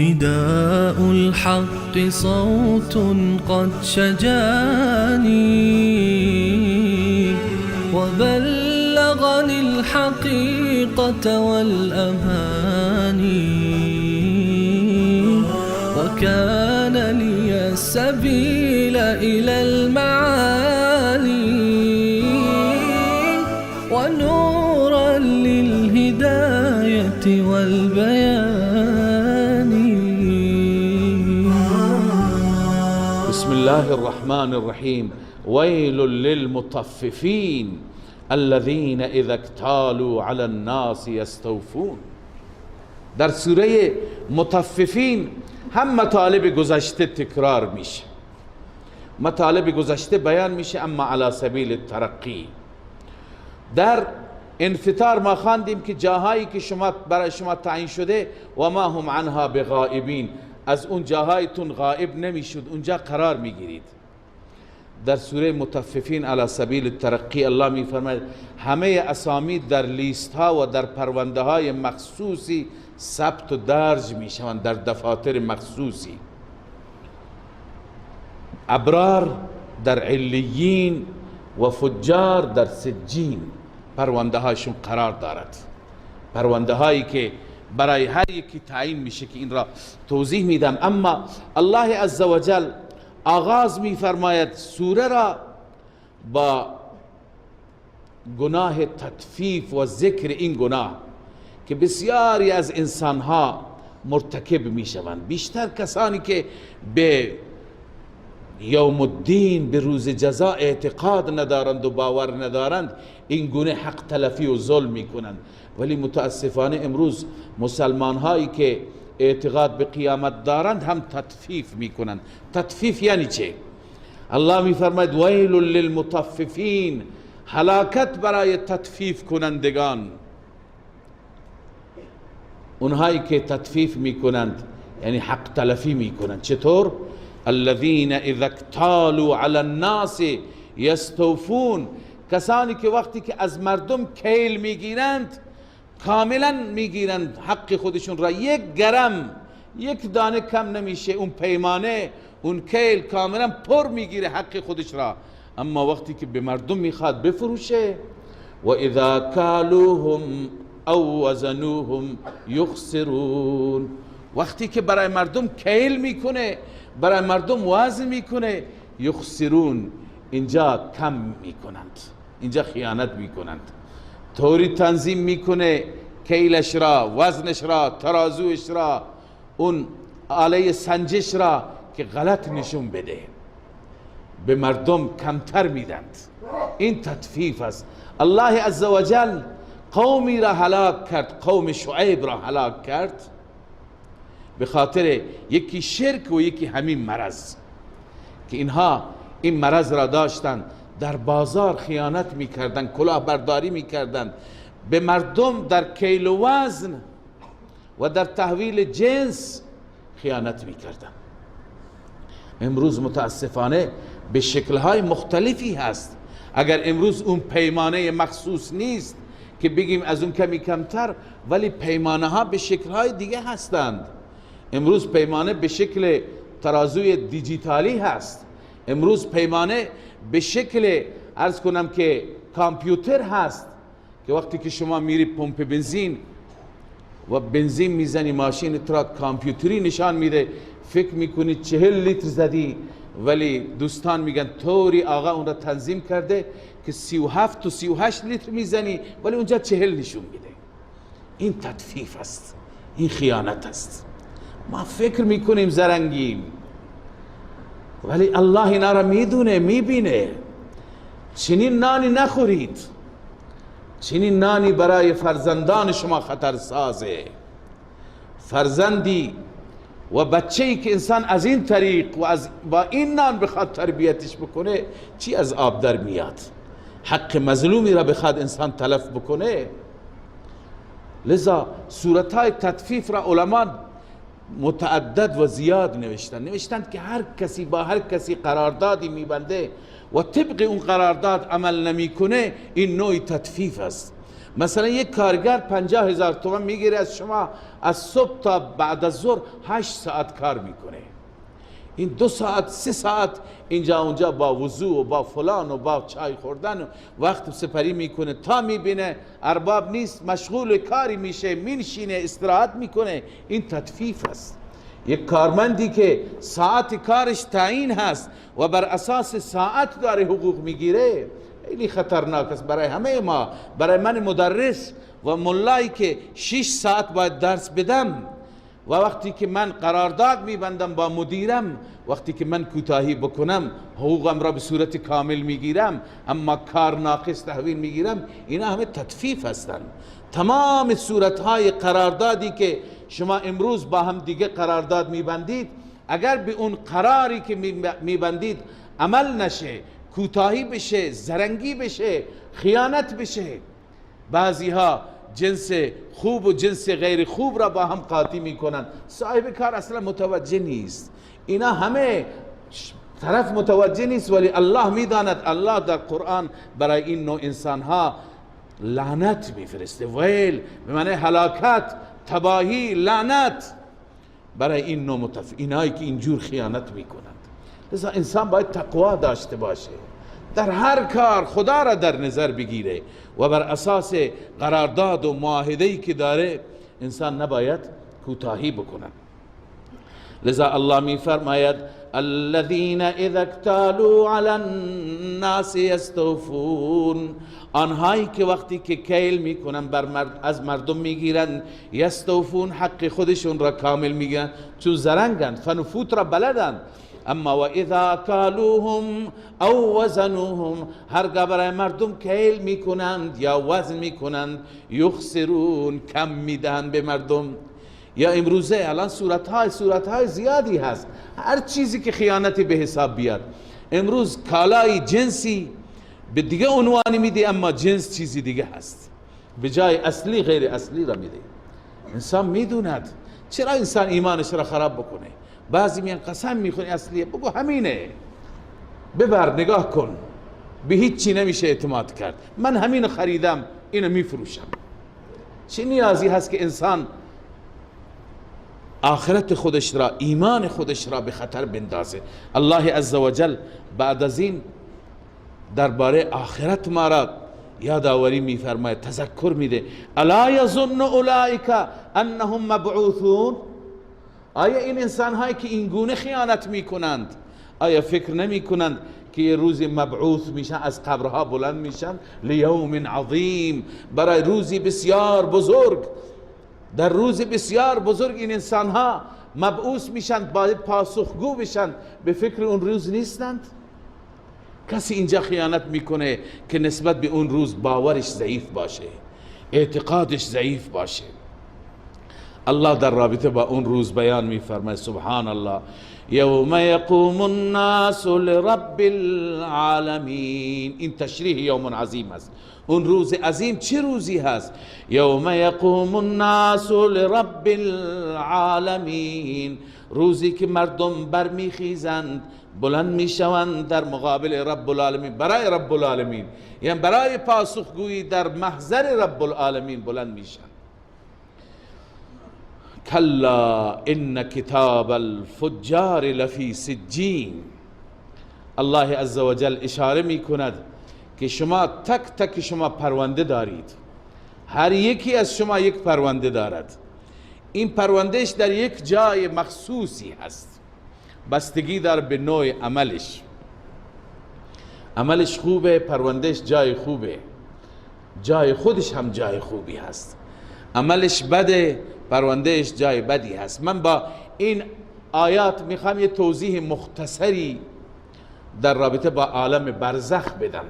نداء الحق صوت قد شجاني وبلغني الحقيقة والأماني وكان لي السبيل إلى المعالي ونورا للهداية والبيان. بسم الله الرحمن الرحيم. ويل للمطففين الذين اذا اكتالوا على الناس يستوفون. در سوره مطففین هم مطالب گذشته تکرار میشه، مطالب گذشته بیان میشه اما علی سبیل الترقی. در انفطار ما خواندیم که جاهایی که برای شما تعیین شده و ما هم عنها بغائبین، از اون جاهایتون غائب نمیشد، اونجا قرار میگیرید. در سوره مطففین علی سبیل الترقی الله میفرماید همه اسامی در لیست ها و در پرونده های مخصوصی ثبت و درج میشوند، در دفاتر مخصوصی. ابرار در علیین و فجار در سجین پرونده هاشون قرار دارد، پرونده هایی که برای هر یکی تعیین میشه که این را توضیح میدم. اما الله عزوجل آغاز میفرماید سوره را با گناه تطفیف و ذکر این گناه که بسیاری از انسانها مرتکب میشوند، بیشتر کسانی که به یوم الدین، به روز جزا اعتقاد ندارند و باور ندارند، این گونه حق تلفی و ظلم میکنند. ولی متاسفانه امروز مسلمان هایی که اعتقاد به قیامت دارند هم تطفیف میکنند. تطفیف یعنی چه؟ الله میفرماید ویل للمطففین، هلاکت برای تطفیف کنندگان، اونهایی که تطفیف میکنند یعنی حق تلفی میکنند. چطور؟ الذين اذا اكتالوا على الناس يستوفون، کسانی که وقتی که از مردم کیل میگیرند کاملا میگیرند حق خودشون را، یک گرم یک دانه کم نمیشه، اون پیمانه اون کیل کاملا پر میگیره حق خودش را. اما وقتی که به مردم میخواد بفروشه و اذا کالوهم او وزنوهم یخسرون، وقتی که برای مردم کیل میکنه، برای مردم وزن میکنه، یخسرون، اینجا کم میکنند، اینجا خیانت میکنند. طوری تنظیم میکنه کیلش را، وزنش را، ترازوش را، اون آله سنجش را که غلط نشون بده، به مردم کمتر میدند. این تطفیف است. الله عزوجل قومی را هلاک کرد، قوم شعیب را هلاک کرد به خاطر یکی شرک و یکی همین مرض که اینها این مرض را داشتن، در بازار خیانت میکردن، کلاهبرداری میکردن، به مردم در کیل و وزن و در تحویل جنس خیانت میکردن. امروز متاسفانه به شکلهای مختلفی هست. اگر امروز اون پیمانه مخصوص نیست که بگیم از اون کمی کمتر، ولی پیمانه ها به شکلهای دیگه هستند. امروز پیمانه به شکل ترازوی دیجیتالی هست، امروز پیمانه به شکل عرض کنم که کامپیوتر هست که وقتی که شما میری پمپ بنزین و بنزین میزنی ماشین ترا کامپیوتری نشان میده، فکر میکنی 40 لیتر زدی، ولی دوستان میگن طوری آقا اون را تنظیم کرده که 37 و 38 لیتر میزنی ولی اونجا 40 نشون میده. این تطفیف است، این خیانت است. ما فکر میکنیم زرنگیم، ولی الله اینا را میدونه، میبینه. چنین نانی نخورید، چنین نانی برای فرزندان شما خطرسازه. فرزندی و بچه‌ای که انسان از این طریق و با این نام بخواد تربیتش بکنه، چی از آب در میاد؟ حق مظلومی را بخواد انسان تلف بکنه. لذا صورتهای تطفیف را علما متعدد و زیاد نوشتند که هر کسی با هر کسی قراردادی میبنده و طبق اون قرارداد عمل نمیکنه، این نوع تطفیف است. مثلا یک کارگر 50,000 تومان میگیره از شما، از صبح تا بعد از ظهر 8 ساعت کار میکنه. این 2 ساعت 3 ساعت اینجا اونجا با وضو و با فلان و با چای خوردن و وقت سپری میکنه تا میبینه ارباب نیست، مشغول کاری میشه، مینشینه استراحت میکنه. این تطفیف است. یک کارمندی که ساعت کارش تعیین هست و بر اساس ساعت داره حقوق میگیره، خیلی خطرناک است برای همه ما. برای من مدرس و ملایی که 6 ساعت باید درس بدم و وقتی که من قرارداد میبندم با مدیرم، وقتی که من کوتاهی بکنم حقوقم را به صورت کامل میگیرم اما کار ناقص تحویل میگیرم، اینا همه تطفیف هستند. تمام صورتهای قراردادی که شما امروز با هم دیگه قرارداد میبندید، اگر به اون قراری که میبندید عمل نشه، کوتاهی بشه، زرنگی بشه، خیانت بشه، بعضی ها جنس خوب و جنس غیر خوب را با هم قاطی میکنن، صاحب کار اصلا متوجه نیست. اینا همه طرف متوجه نیست، ولی الله میداند. الله در قرآن برای این نوع انسان ها لعنت میفرسته، ویل به معنی هلاکت، تباهی، لعنت برای این نوع اینایی که اینجور خیانت میکنند. لذا انسان باید تقوا داشته باشه، در هر کار خدا را در نظر بگیره و بر اساس قرارداد و معاهده‌ای که داره انسان نباید کوتاهی بکنه. لذا الله می فرماید الذين اذا اكتالوا على الناس يستوفون، آنهایی که وقتی که کیل میکنن از مردم میگیرن، یستوفون حق خودشون را کامل میگیرن، چون زرنگن، فنفوت را بلدن. اما و اذا کالوهم او وزنوهم، هرگاه برای مردم کیل میکنند یا وزن میکنند، یخسرون کم میدهند به مردم. یا امروزه الان صورتهای زیادی هست، هر چیزی که خیانتی به حساب بیاد. امروز کالای جنسی به دیگه عنوانی میده اما جنس چیزی دیگه هست، به جای اصلی غیر اصلی را میده. انسان میدوند، چرا انسان ایمانش را خراب بکنه؟ بعضی میان قسم میخونی اصلیه، بگو همینه، ببر نگاه کن، به هیچ چی نمیشه اعتماد کرد، من همینو خریدم اینو میفروشم. چه نیازی هست که انسان آخرت خودش را، ایمان خودش را به خطر بندازه؟ الله عزوجل بعد از این درباره آخرت ما را یادآوری میفرماید، تذکر میده. الا یظن اولئک انهم مبعوثون، آیا این انسان هایی که این گونه خیانت میکنند، آیا فکر نمی کنند که یه روز مبعوث میشن، از قبرها بلند میشن؟ لیوم عظیم، برای روزی بسیار بزرگ. در روز بسیار بزرگ این انسان ها مبعوث میشن، باید پاسخگو بشن. به فکر اون روز نیستند؟ کسی اینجا خیانت میکنه که نسبت به اون روز باورش ضعیف باشه، اعتقادش ضعیف باشه. الله در رابطه با اون روز بیان میفرماید سبحان الله، یوم یقوم الناس لرب العالمین. این تشریح یوم عظیم است. اون روز عظیم چه روزی هست؟ یوم یقوم الناس لرب العالمین، روزی که مردم برمیخیزند، بلند میشوند در مقابل رب العالمین، برای رب العالمین، یعنی برای پاسخگویی در محضر رب العالمین بلند میشن. کلا ان کتاب الفجار لفی سجین. الله عزوجل اشاره می کند که شما تک تک شما پرونده دارید، هر یکی از شما یک پرونده دارد. این پروندهش در یک جای مخصوصی هست، بستگی دار به نوع عملش. عملش خوبه، پروندهش جای خوبه، جای خودش هم جای خوبی هست. عملش بده، پروندهش جای بدی هست. من با این آیات میخوام یه توضیح مختصری در رابطه با عالم برزخ بدم،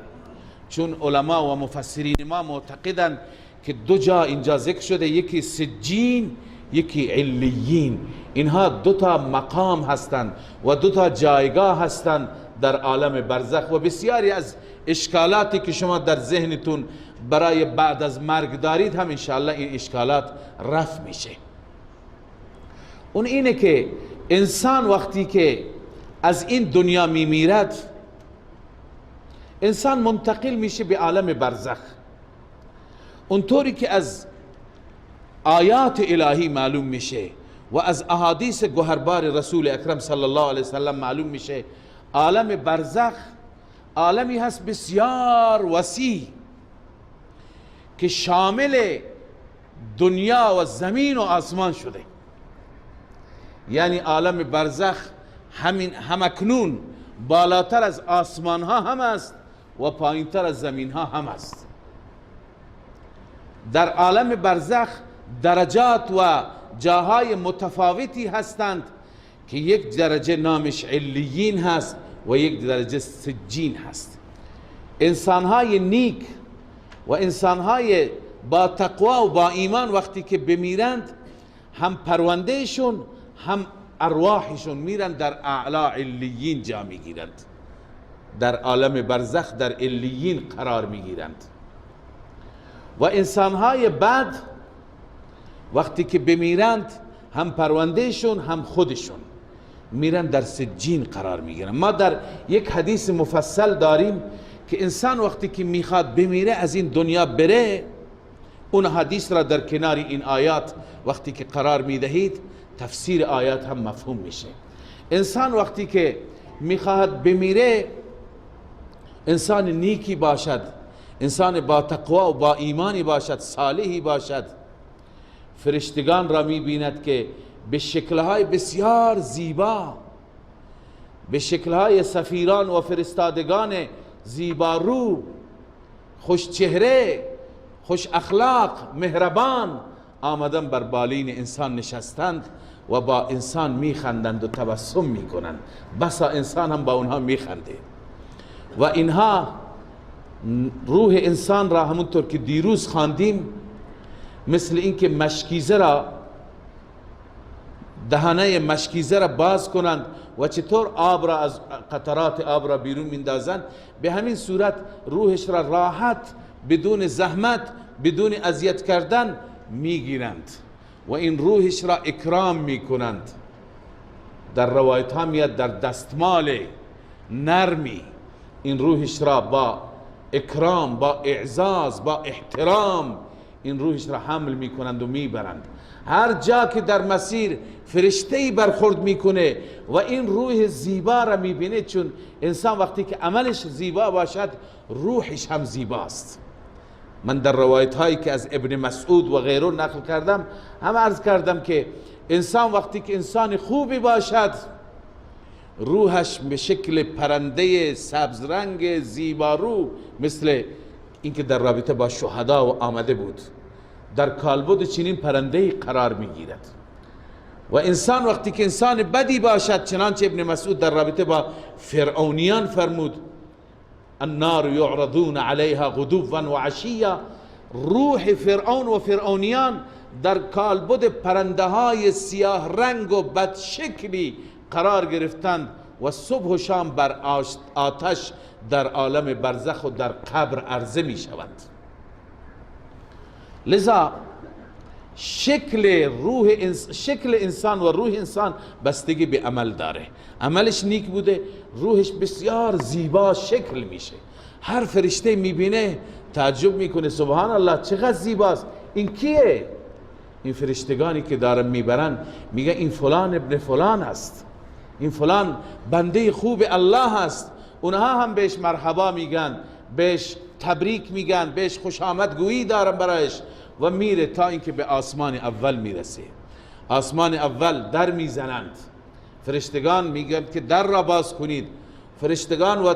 چون علما و مفسرین ما معتقدند که 2 جا اینجا ذکر شده، یکی سجین، یکی علیین. اینها دو تا مقام هستند و دو تا جایگاه هستند در عالم برزخ و بسیاری از اشکالاتی که شما در ذهنتون برای بعد از مرگ دارید هم انشاءالله این اشکالات رفع میشه. اون اینه که انسان وقتی که از این دنیا میمیرد انسان منتقل میشه به عالم برزخ. اونطوری که از آیات الهی معلوم میشه و از احادیث گوهربار رسول اکرم صلی الله علیه وسلم معلوم میشه، عالم برزخ عالمی هست بسیار وسیع که شامل دنیا و زمین و آسمان شده. یعنی عالم برزخ همکنون بالاتر از آسمان ها هم است و پایینتر از زمین ها هم است. در عالم برزخ درجات و جاهای متفاوتی هستند که یک درجه نامش علیین هست و یک درجه سجین هست. انسانهای نیک و انسانهای با تقوا و با ایمان وقتی که بمیرند هم پروندهشون هم ارواحشون میرن در اعلی علیین جا میگیرند، در عالم برزخ در علیین قرار میگیرند. و انسانهای بد وقتی که بمیرند هم پروندهشون هم خودشون میرن در سجین قرار میگیرن. ما در یک حدیث مفصل داریم که انسان وقتی که میخواد بمیره از این دنیا بره، اون حدیث را در کنار این آیات وقتی که قرار میدهید تفسیر آیات هم مفهوم میشه. انسان وقتی که میخواد بمیره انسان نیکی باشد، انسان با تقوا و با ایمانی باشد، صالحی باشد، فرشتگان را میبیند که به شکلهای بسیار زیبا، به شکلهای سفیران و فرستادگان زیبارو، خوش چهره، خوش اخلاق، مهربان آمدن بر بالین انسان نشستند و با انسان میخندند و تبسم میکنند. بسا انسان هم با اونها میخنده و اینها روح انسان را همونطور که دیروز خواندیم مثل اینکه مشکیزه را، دهانه مشکیزه را باز کنند و چطور آب را از قطرات آب را بیرون میندازند، به همین صورت روحش را راحت بدون زحمت بدون اذیت کردن میگیرند و این روحش را اکرام میکنند. در روایت ها میاد در دستمال نرمی این روحش را با اکرام، با اعزاز، با احترام این روحش را حمل میکنند و میبرند. هر جا که در مسیر فرشته‌ای برخورد میکنه و این روح زیبا را میبینه، چون انسان وقتی که عملش زیبا باشد روحش هم زیباست. من در روایت هایی که از ابن مسعود و غیره نقل کردم هم عرض کردم که انسان وقتی که انسان خوبی باشد روحش به شکل پرنده سبز رنگ زیبارو، مثل اینکه در رابطه با شهدا و آمده بود، در کالبد چنین پرنده‌ای قرار میگیرد. و انسان وقتی که انسان بدی باشد، چنانچه ابن مسعود در رابطه با فرعونیان فرمود النار یعرضون علیها غدوا و عشیا، روح فرعون و فرعونیان در کالبد پرنده های سیاه رنگ و بدشکلی قرار گرفتند و صبح و شام بر آتش در عالم برزخ و در قبر عرضه می شوند. لذا شکل انسان و روح انسان بستگی به عمل داره. عملش نیک بوده روحش بسیار زیبا شکل میشه. هر فرشته میبینه تعجب میکنه سبحان الله چقدر زیباست، این کیه؟ این فرشتگانی که دارن میبرن میگه این فلان ابن فلان است، این فلان بنده خوب الله است. اونها هم بهش مرحبا میگن، بهش تبریک میگن، بهش خوش آمد گویی دارن برایش و میره تا اینکه به آسمان اول میرسه. آسمان اول در میزنند، فرشتگان میگن که در را باز کنید. فرشتگان و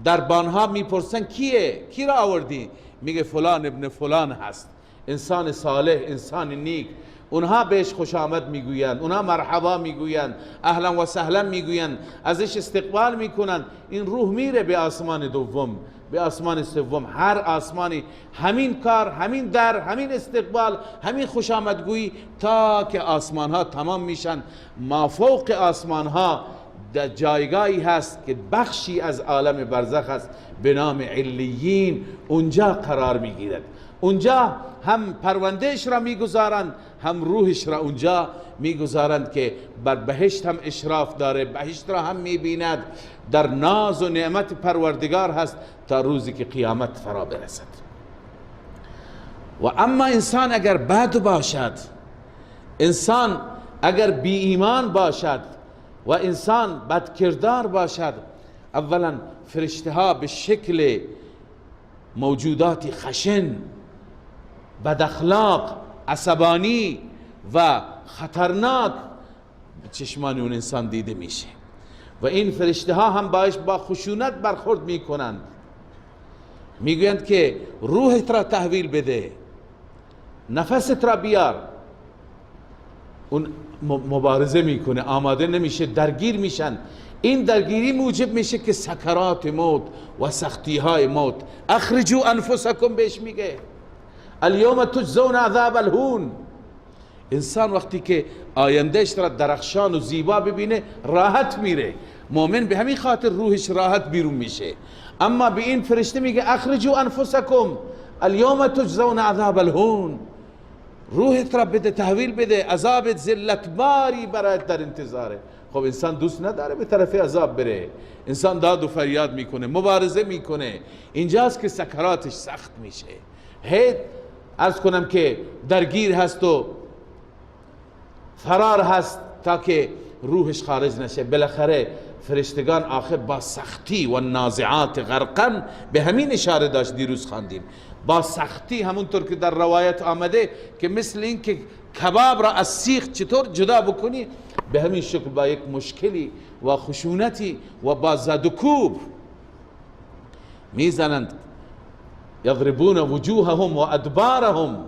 دربانها میپرسن کیه؟ کی را آوردی؟ میگه فلان ابن فلان هست، انسان صالح، انسان نیک. اونها بهش خوش آمد میگویند، اونها مرحبا میگویند، اهلا و سهلا میگویند، ازش استقبال میکنند. این روح میره به آسمان دوم، به آسمان سوم. هر آسمانی همین کار، همین در، همین استقبال، همین خوش آمدگویی، تا که آسمان ها تمام میشن. مافوق آسمان ها در جایگاهی هست که بخشی از عالم برزخ است به نام علیین، اونجا قرار میگیرد. اونجا هم پروندهش را میگذارند، هم روحش را اونجا میگذارند که بر بهشت هم اشراف داره، بهشت را هم میبیند، در ناز و نعمت پروردگار هست تا روزی که قیامت فرا برسد. و اما انسان اگر بد باشد، انسان اگر بی ایمان باشد و انسان بدکردار باشد، اولا فرشته ها به شکل موجوداتی خشن، بد اخلاق، عصبانی و خطرناک به چشمان اون انسان دیده میشه و این فرشته ها هم باش با خشونت برخورد میکنند. میگویند که روحت را تحویل بده، نفست را بیار. اون مبارزه میکنه، آماده نمیشه، درگیر میشن. این درگیری موجب میشه که سکرات موت و سختی های موت، اخرجوا انفسکم بهش میگه، الیوم تجزون عذاب الهون. انسان وقتی که آیندهش را درخشان و زیبا ببینه راحت میره، مؤمن به همین خاطر روحش راحت بیرون میشه. اما به این فرشته میگه اخرجوا انفسکم الیوم تجزون عذاب الهون، روحت را بده، تحویل بده، عذاب ذلت باری برایت در انتظاره. خب انسان دوست نداره به طرف عذاب بره، انسان داد و فریاد میکنه، مبارزه میکنه. اینجاست که سکراتش سخت میشه. عرض کنم که درگیر هست و فرار هست تا که روحش خارج نشه. بالاخره فرشتگان آخر با سختی و نازعات غرقا، به همین اشاره داشت دیروز خواندیم، با سختی، همونطور که در روایت آمده که مثل این که کباب را از سیخ چطور جدا بکنی، به همین شکل با یک مشکلی و خشونتی و با زد و کوب میزنند. یضربون وجوههم و ادبارهم،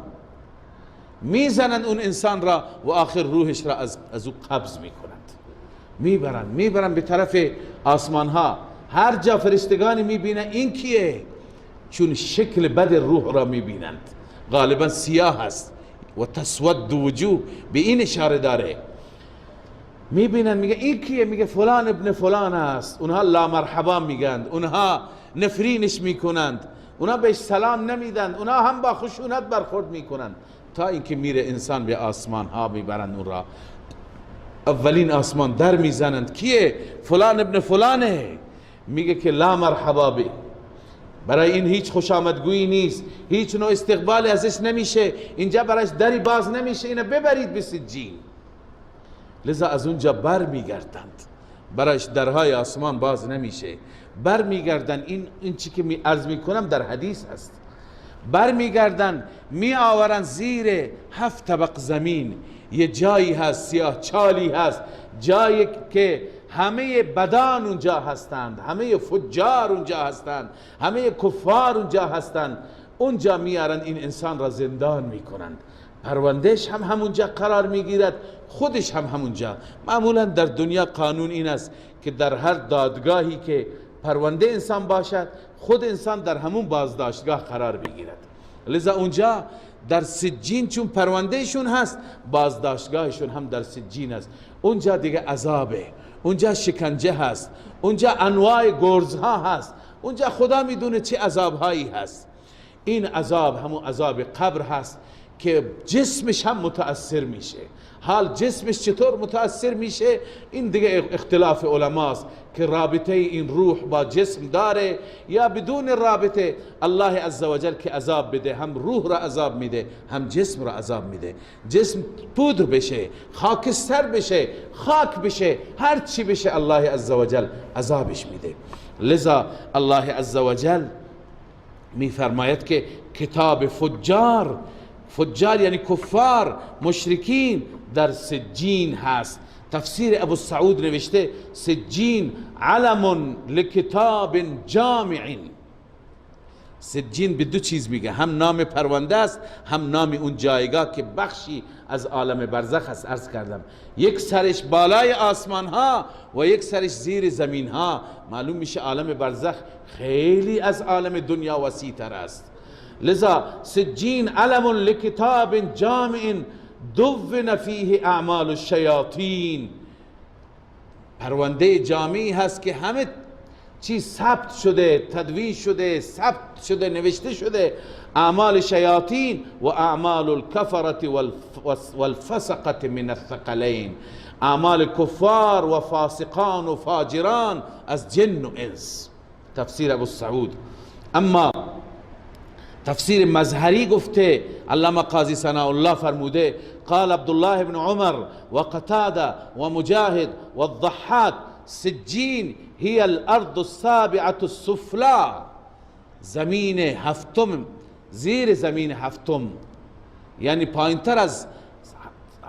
میزنند اون انسان را و آخر روحش را از او قبض میکنند، میبرند به طرف آسمان ها. هر جا فرشتگانی میبینند این کیه؟ چون شکل بد روح را میبینند، غالبا سیاه است و تسود وجوه، به این اشاره داره. میبینند میگه این کیه؟ میگه فلان ابن فلان است. اونها لا مرحبا میگند، اونها نفرینش میکنند، اونها بهش سلام نمیدن، اونها هم با خشونت برخورد میکنند، تا اینکه میره انسان به آسمان ها میبرند اون را. اولین آسمان در میزنند، کیه؟ فلان ابن فلانه. میگه که لا مرحبا به، برای این هیچ خوش آمدگویی نیست، هیچ نوع استقبالی ازش نمیشه، اینجا برایش دری باز نمیشه، اینو ببرید به سجین. لذا از اونجا بر میگردند، برایش درهای آسمان باز نمیشه، بر میگردن. این چی که عرض میکنم در حدیث هست. بر میگردن، می آورن زیر 7 طبق زمین، یه جایی هست، سیاه چالی هست، جایی که همه بدان اونجا هستند، همه فجار اونجا هستند، همه کفار اونجا هستند. اونجا میارن این انسان را زندان میکنند، پروندهش هم همونجا قرار میگیرد، خودش هم همونجا. معمولا در دنیا قانون این است که در هر دادگاهی که پرونده انسان باشد، خود انسان در همون بازداشتگاه قرار بگیرد. لذا اونجا در سجین چون پروندهشون هست، بازداشتگاهشون هم در سجین است. اونجا دیگه عذابه، اونجا شکنجه هست، اونجا انواع گرزها هست، اونجا خدا میدونه چه عذابهایی هست. این عذاب همون عذاب قبر هست که جسمش هم متأثر میشه. حال جسمش چطور متأثر میشه این دیگه اختلاف علماست که رابطه این روح با جسم داره یا بدون رابطه. الله عزوجل که عذاب بده، هم روح را عذاب میده، هم جسم را عذاب میده. جسم پودر بشه، خاکستر بشه، خاک بشه، هر چی بشه الله عزوجل عذابش میده. لذا الله عزوجل میفرماید که کتاب فجار، فجار یعنی کفار، مشرکین، در سجین هست. تفسیر ابو سعود نوشته سجین علم لکتاب جامع سجین به دو چیز میگه، هم نام پرونده است، هم نام اون جایگاه که بخشی از عالم برزخ است. عرض کردم یک سرش بالای آسمان ها و یک سرش زیر زمین ها. معلوم میشه عالم برزخ خیلی از عالم دنیا وسیع تر است. لذا سجین علم لکتاب جامع دون فیه اعمال الشیاطین، پرونده جامعی هست که همه چیز ثبت شده، تدوین شده، ثبت شده، نوشته شده، اعمال شیاطین و اعمال الکفرة والفسقة من الثقلین، اعمال کفار و فاسقان و فاجران از جن و انس. تفسیر ابو السعود. اما تفسیر مظهری گفته علامه قاضی ثناء الله فرموده قال عبدالله بن عمر و قتاده و مجاهد و الضحاک سجین هی الارض السابعة السفلی، زمین هفتم، زیر زمین هفتم، یعنی پایینتر از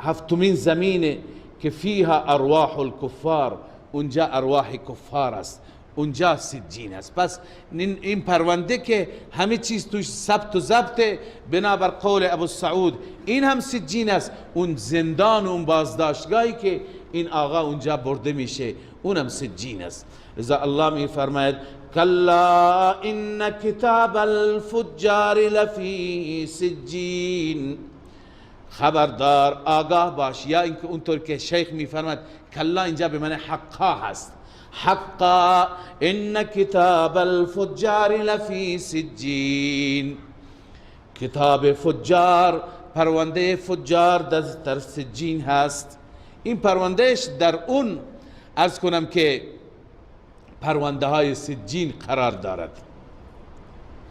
هفتمین زمین که فیها ارواح الکفار، اونجا ارواح کفار است، اونجا سجین است. پس این پرونده که همه چیز توش ثبت و ضبطه، بنابر قول ابو السعود این هم سجین است. اون زندان و اون بازداشتگاهی که این آقا اونجا برده میشه اونم سجین است. لذا الله می فرماید کلا ان کتاب الفجار لفی سجین، خبردار آگاه باش. یا اینکه اونطور که شیخ می فرماید کلا اینجا به معنی حقا هست، حقا ان کتاب الفجار لفی سجین، کتاب فجار، پرونده فجار در سجین هست. این پروندهش در اون عرض کنم که پرونده های سجین قرار دارد،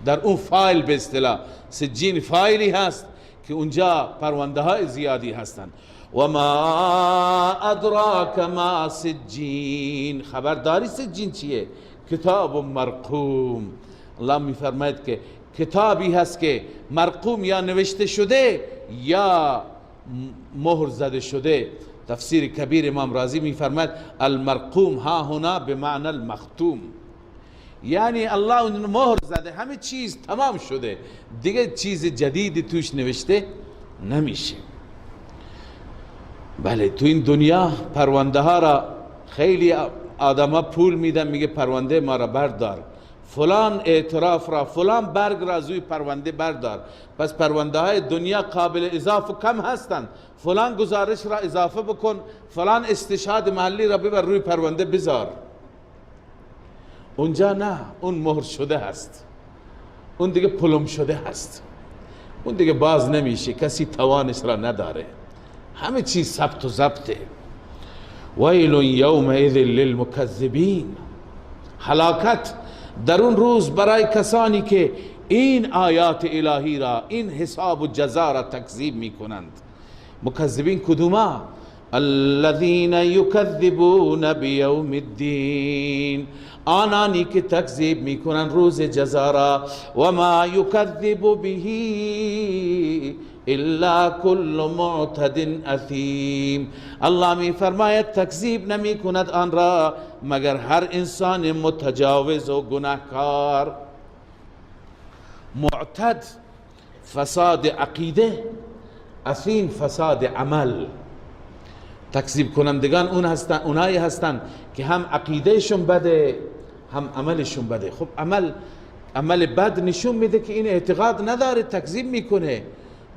در اون فایل، به اصطلاح سجین فایلی هست که اونجا پرونده های زیادی هستند. و ما ادراک ما سجین، خبرداری سجین چیه؟ کتاب مرقوم. الله میفرماید که کتابی هست که مرقوم، یا نوشته شده یا مهر زده شده. تفسیر کبیر امام رازی میفرماید المرقوم ها هنا به معنی المختوم، یعنی الله اون مهر زده، همه چیز تمام شده، دیگه چیز جدیدی توش نوشته نمیشه. بله تو این دنیا پرونده ها را خیلی آدما پول میدن، میگه پرونده ما را بردار، فلان اعتراف را، فلان برگ را از روی پرونده بردار. پس پرونده های دنیا قابل اضافه کم هستند، فلان گزارش را اضافه بکن، فلان استشهاد محلی را ببر روی پرونده بذار. اونجا نه، اون مهر شده هست، اون دیگه پلم شده هست، اون دیگه باز نمیشه، کسی توانش را نداره، همه چیز ثبت و ضبطه. ویل یومئذ للمکذبین، هلاکت در اون روز برای کسانی که این آیات الهی را، این حساب و جزا را تکذیب میکنند. مکذبین کدوما؟ الذین یکذبون بیوم الدین، آنانی که تکذیب میکنند روز جزا را. و ما یکذب به الا کل معتد اثیم، الله می فرماید تکذیب نمی کند آن را مگر هر انسان متجاوز و گناهکار. معتد فساد عقیده، اثیم فساد عمل. تکذیب کنندگان اونایی هستند که هم عقیدهشون بده هم عملشون بده. خب عمل بد نشون میده که این اعتقاد نداره، تکذیب میکنه،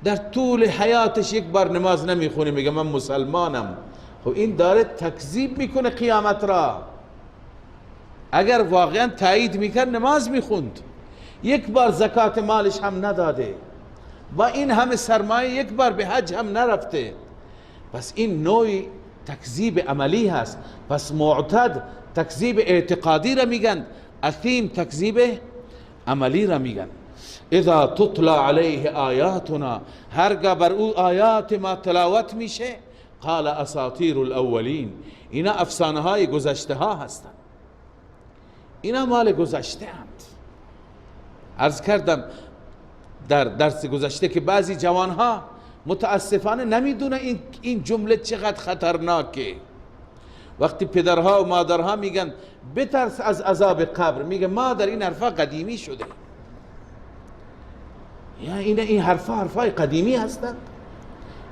در طول حیاتش یک بار نماز نمیخونه، میگه من مسلمانم. خب این داره تکذیب میکنه قیامت را. اگر واقعا تایید میکرد نماز میخوند، یک بار زکات مالش هم نداده، با این همه سرمایه یک بار به حج هم نرفته. پس این نوعی تکذیب عملی هست. پس معتد تکذیب اعتقادی را میگن، اثیم تکذیب عملی را میگن. اذا تطلع علیه آیاتنا، هرگاه بر او آیات ما تلاوت میشه، قال اساطیر الاولین، اینا افسانه های گذشته ها هستند، اینا مال گذشته اند. عرض کردم در درس گذشته که بعضی جوان ها متاسفانه نمیدونه این جمله چقدر خطرناکه. وقتی پدرها و مادرها میگن بترس از عذاب قبر، میگه مادر این حرفا قدیمی شده، یعنی این حرفای قدیمی هستند.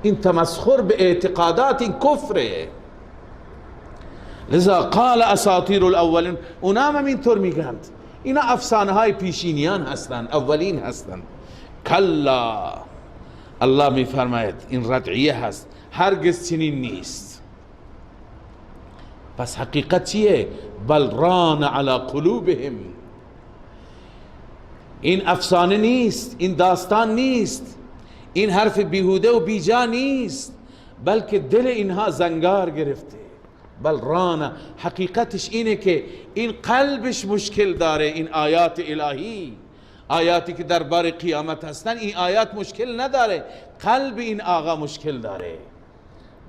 این تمسخر به اعتقادات این کفره. لذا قال اساطیر الاولین، اونا هم اینطور میگند اینا افسانه های پیشینیان هستند، اولین هستند. کلا، الله میفرماید این ردعیه هست، هرگز چنین نیست. پس حقیقت چیه؟ بل ران علی قلوبهم، این افسانه نیست، این داستان نیست، این حرف بیهوده و بیجا نیست، بلکه دل اینها زنگار گرفته. بل ران، حقیقتش اینه که این قلبش مشکل داره. این آیات الهی، آیاتی که درباره قیامت هستن، این آیات مشکل نداره، قلب این آقا مشکل داره.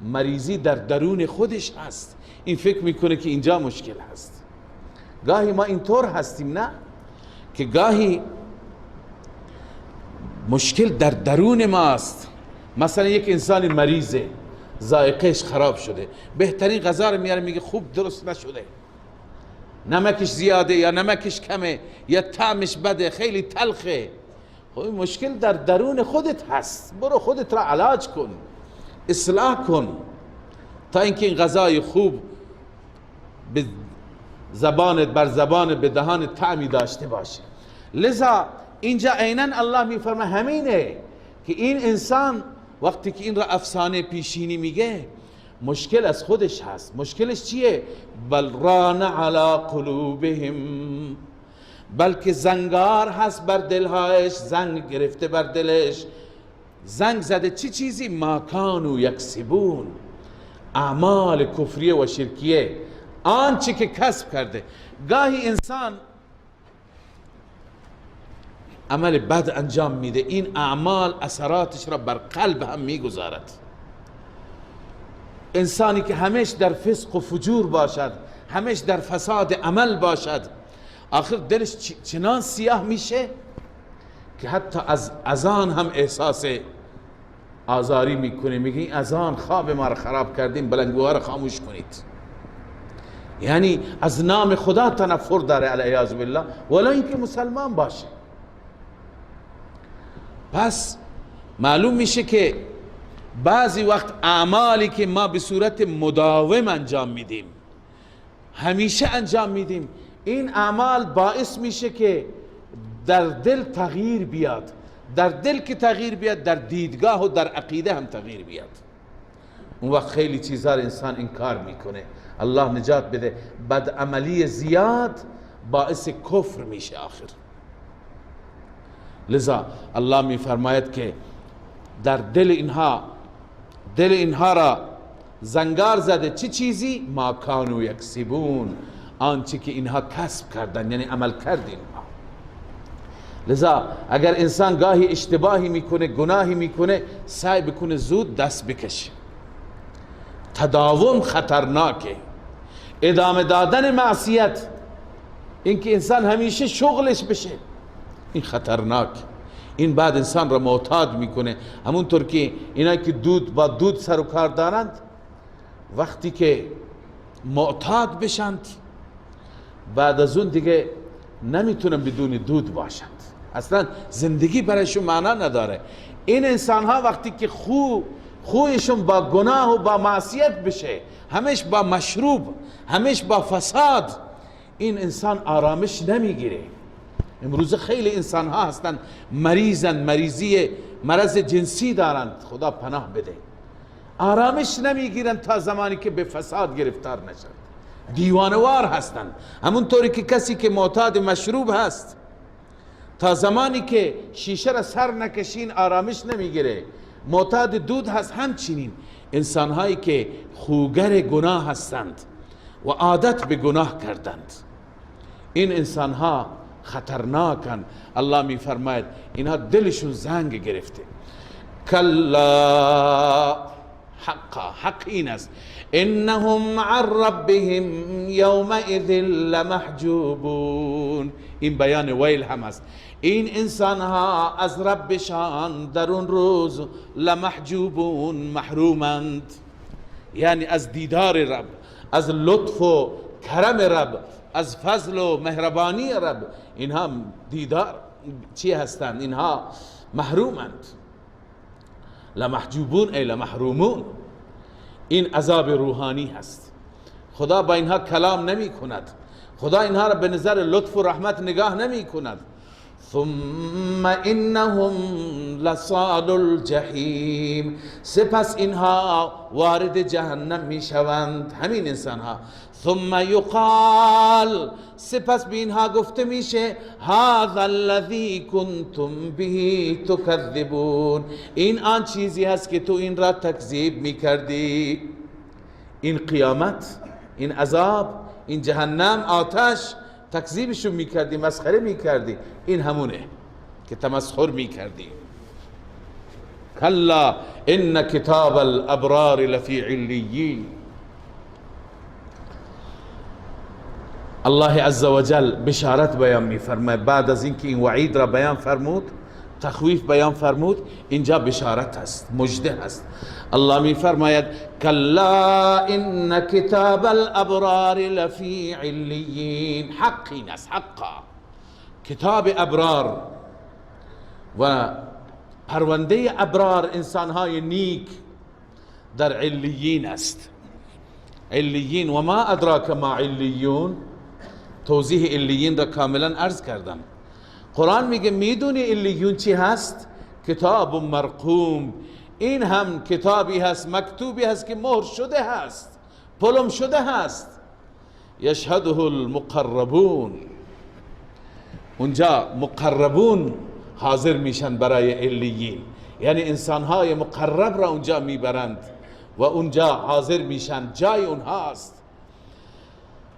مریضی در درون خودش هست، این فکر میکنه که اینجا مشکل هست. گاهی ما اینطور هستیم نه، که گاهی مشکل در درون ماست. مثلا یک انسان مریضه، ذائقهش خراب شده، بهترین غذا رو میاره میگه خوب درست نشده، نمکش زیاده یا نمکش کمه یا طعمش بده، خیلی تلخه. خب این مشکل در درون خودت هست، برو خودت را علاج کن، اصلاح کن، تا اینکه این غذای خوب به زبانت، بر زبانت، به دهانت طعمی داشته باشه. لذا اینجا عیناً الله میفرمه همینه که این انسان وقتی که این را افسانه پیشینی میگه، مشکل از خودش هست. مشکلش چیه؟ بل ران علی قلوبهم، بلکه زنگار هست بر دلهایش، زنگ گرفته بر دلش، زنگ زده. چی چیزی؟ ما کانوا یکسبون، اعمال کفریه و شرکیه، آنچه که کسب کرده. گاهی انسان عمل بد انجام میده، این اعمال اثراتش را بر قلب هم میگذارد. انسانی که همیش در فسق و فجور باشد، همیش در فساد عمل باشد، آخر دلش چنان سیاه میشه که حتی از اذان هم احساس آزاری میکنه. میگه این اذان خواب ما را خراب کردیم، بلنگوها را خاموش کنید. یعنی از نام خدا تنفر داره علیاذ بالله، ولا اینکه مسلمان باشه. پس معلوم میشه که بعضی وقت اعمالی که ما به صورت مداوم انجام میدیم، همیشه انجام میدیم، این اعمال باعث میشه که در دل تغییر بیاد. در دل که تغییر بیاد، در دیدگاه و در عقیده هم تغییر بیاد. اون وقت خیلی چیزا انسان انکار میکنه. الله نجات بده. بدعملی زیاد باعث کفر میشه آخر. لذا الله میفرماید که در دل اینها را زنگار زده. چه چیزی؟ ما کانوا یکسبون، آنچه که اینها کسب کردن، یعنی عمل کردن. لذا اگر انسان گاهی اشتباهی میکنه، گناهی میکنه، سعی بکنه زود دست بکشه. تداوم خطرناکه. ادامه دادن معصیت، اینکه انسان همیشه شغلش بشه، این خطرناک. این بعد انسان را معتاد میکنه. همونطور که اینا که با دود سر و کار دارند، وقتی که معتاد بشند، بعد از اون دیگه نمیتونن بدون دود باشند. اصلا زندگی برایشون معنا نداره. این انسان ها وقتی که خویشون با گناه و با معصیت بشه، همیشه با مشروب، همیشه با فساد، این انسان آرامش نمیگیره. امروز خیلی انسان ها هستن مریضن، مرض جنسی دارند، خدا پناه بده، آرامش نمیگیرن تا زمانی که به فساد گرفتار نشن. دیوانوار هستن. همونطوری که کسی که معتاد مشروب هست، تا زمانی که شیشه را سر نکشین آرامش نمیگیره. معتاد دود هست. همچنین انسان هایی که خوگر گناه هستند و عادت به گناه کردند، این انسان ها خطرناکن. الله می فرماید اینها دلشون زنگ گرفته. کلا، حق این است، انهم عن ربهم یومئذ لمحجوبون. این بیان ویل هم است. این انسان ها از ربشان در اون روز لمحجوبون، محرومند. یعنی از دیدار رب، از لطف و کرم رب، از فضل و مهربانی رب. اینها دیدار چی هستند؟ اینها محرومند. لمحجوبون ای لمحرومون. این عذاب روحانی هست. خدا با اینها کلام نمی کند، خدا اینها را به نظر لطف و رحمت نگاه نمی کند. ثم انهم لصال الجحیم، سپس اینها وارد جهنم می شوند، همین انسان ها. ثم یقال، سپس به اینها گفته میشه هذا الذی کنتم به تکذبون، این آن چیزی هست که تو این را تکذیب میکردی. این قیامت، این عذاب، این جهنم، آتش، تکذیبشو میکردی، مسخره میکردی، این همونه که تمسخر میکردی. کلا ان کتاب الابرار لفی علیین. الله عز وجل بشارت بیان میفرماید بعد از اینکه این وعید را بیان فرمود، تخویف بیان فرمود، اینجا بشارت هست، مژده هست. الله میفرماید کلا ان کتاب الابرار لفی علیین. حق این است، حقا کتاب ابرار و پرونده ابرار، انسانهای نیک، در علیین است. علیین و ما ادراک ما علیون، توضیح علیین را کاملا عرض کردم. قرآن میگه میدونی علیون چی هست؟ کتاب مرقوم. این هم کتابی هست، مکتوبی هست که مهر شده هست، پلم شده هست. یشهده المقربون، اونجا مقربون حاضر میشن برای علیین، یعنی انسانهای مقرب را اونجا میبرند و اونجا حاضر میشن، جای اونهاست.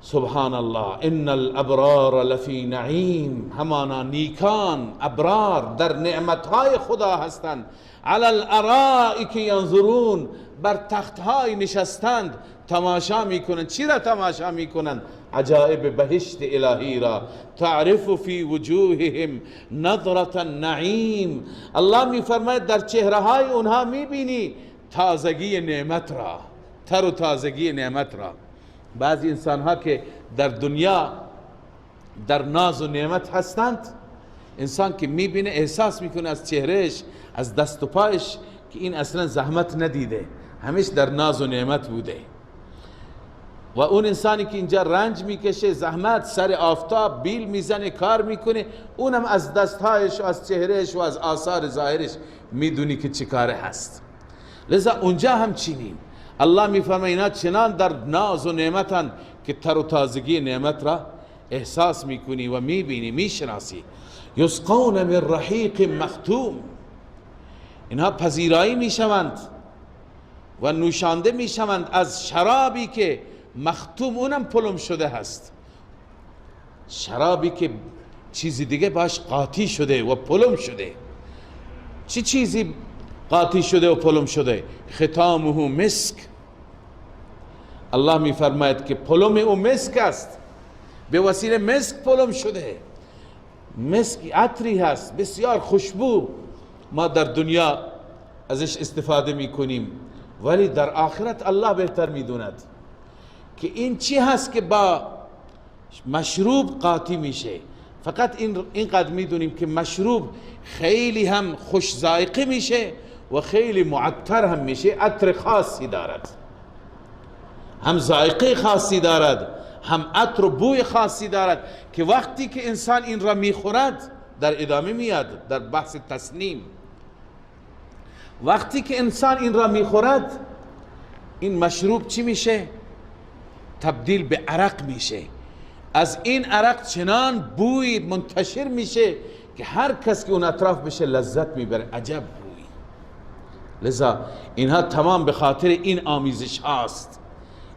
سبحان الله. ان الابرار لفی نعیم، همانا نیکان ابرار در نعمتهای خدا هستند. علی الارائک ینظرون، بر تختهای نشستند، تماشا میکنند. چی را تماشا میکنند؟ عجائب بهشت الهی را. تعرف فی وجوههم نظرة النعیم. الله میفرماید در چهره های اونها میبینی تازگی نعمت را، تر و تازگی نعمت را. بعضی انسان ها که در دنیا در ناز و نعمت هستند، انسان که میبینه احساس میکنه از چهرهش، از دست و پایش که این اصلا زحمت ندیده، همیشه در ناز و نعمت بوده. و اون انسانی که اینجا رنج میکشه، زحمت، سر آفتاب بیل میزنه، کار میکنه، اونم از دستهایش و از چهرهش و از آثار ظاهرش میدونی که چی کاره هست. لذا اونجا هم چنین الله میفرماید اینا چنان در ناز و نعمتن که تر و تازگی نعمت را احساس میکنی و میبینی، میشناسی. یسقون من رحیق مختوم، اینها پذیرایی میشوند و نوشانده میشوند از شرابی که مختوم، اونم پلم شده هست، شرابی که چیزی دیگه باش قاطی شده و پلم شده. چی چیزی قاطی شده و پلم شده؟ ختامه مسک. الله می فرماید که پلم او مسک است، به وسیله مسک پلم شده. مسک عطری هست بسیار خوشبو، ما در دنیا ازش استفاده می کنیم، ولی در آخرت الله بهتر می دوند که این چی هست که با مشروب قاطی میشه. فقط اینقدر میدونیم که مشروب خیلی هم خوش ذائقه میشه و خیلی معطر هم میشه، عطر خاصی دارد، هم ذائقه خاصی دارد، هم عطر و بوی خاصی دارد که وقتی که انسان این را میخورد، در ادامه میاد در بحث تسنیم، وقتی که انسان این را میخورد، این مشروب چی میشه؟ تبدیل به عرق میشه. از این عرق چنان بوی منتشر میشه که هر کس که اون اطراف بشه لذت میبره، عجب بوی. لذا اینها تمام به خاطر این آمیزش هاست،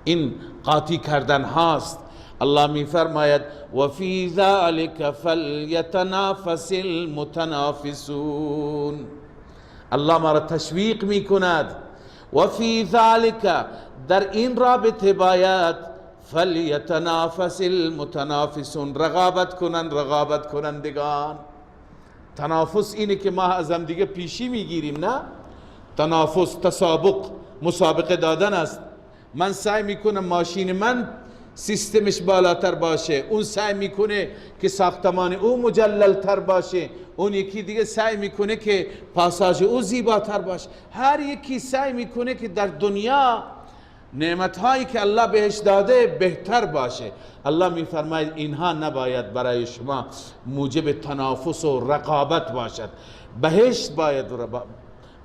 این قاطی کردن هاست. الله میفرماید و فی ذلک فلیتنافس المتنافسون. الله ما را تشویق میکند و فی ذلک، در این رابطه باید فلیتنافس المتنافسون، رقابت کنندگان. تنافس اینه که ما از هم دیگه پیشی میگیریم، نه؟ تنافس، تسابق، مسابقه دادن است. من سعی میکنم ماشین من سیستمش بالاتر باشه، اون سعی میکنه که ساختمان او مجلل تر باشه، اون یکی دیگه سعی میکنه که پاساژ او زیباتر باشه. هر یکی سعی میکنه که در دنیا نعمتهایی که الله بهش داده بهتر باشه. الله میفرماید اینها نباید برای شما موجب تنافس و رقابت باشد. بهشت باید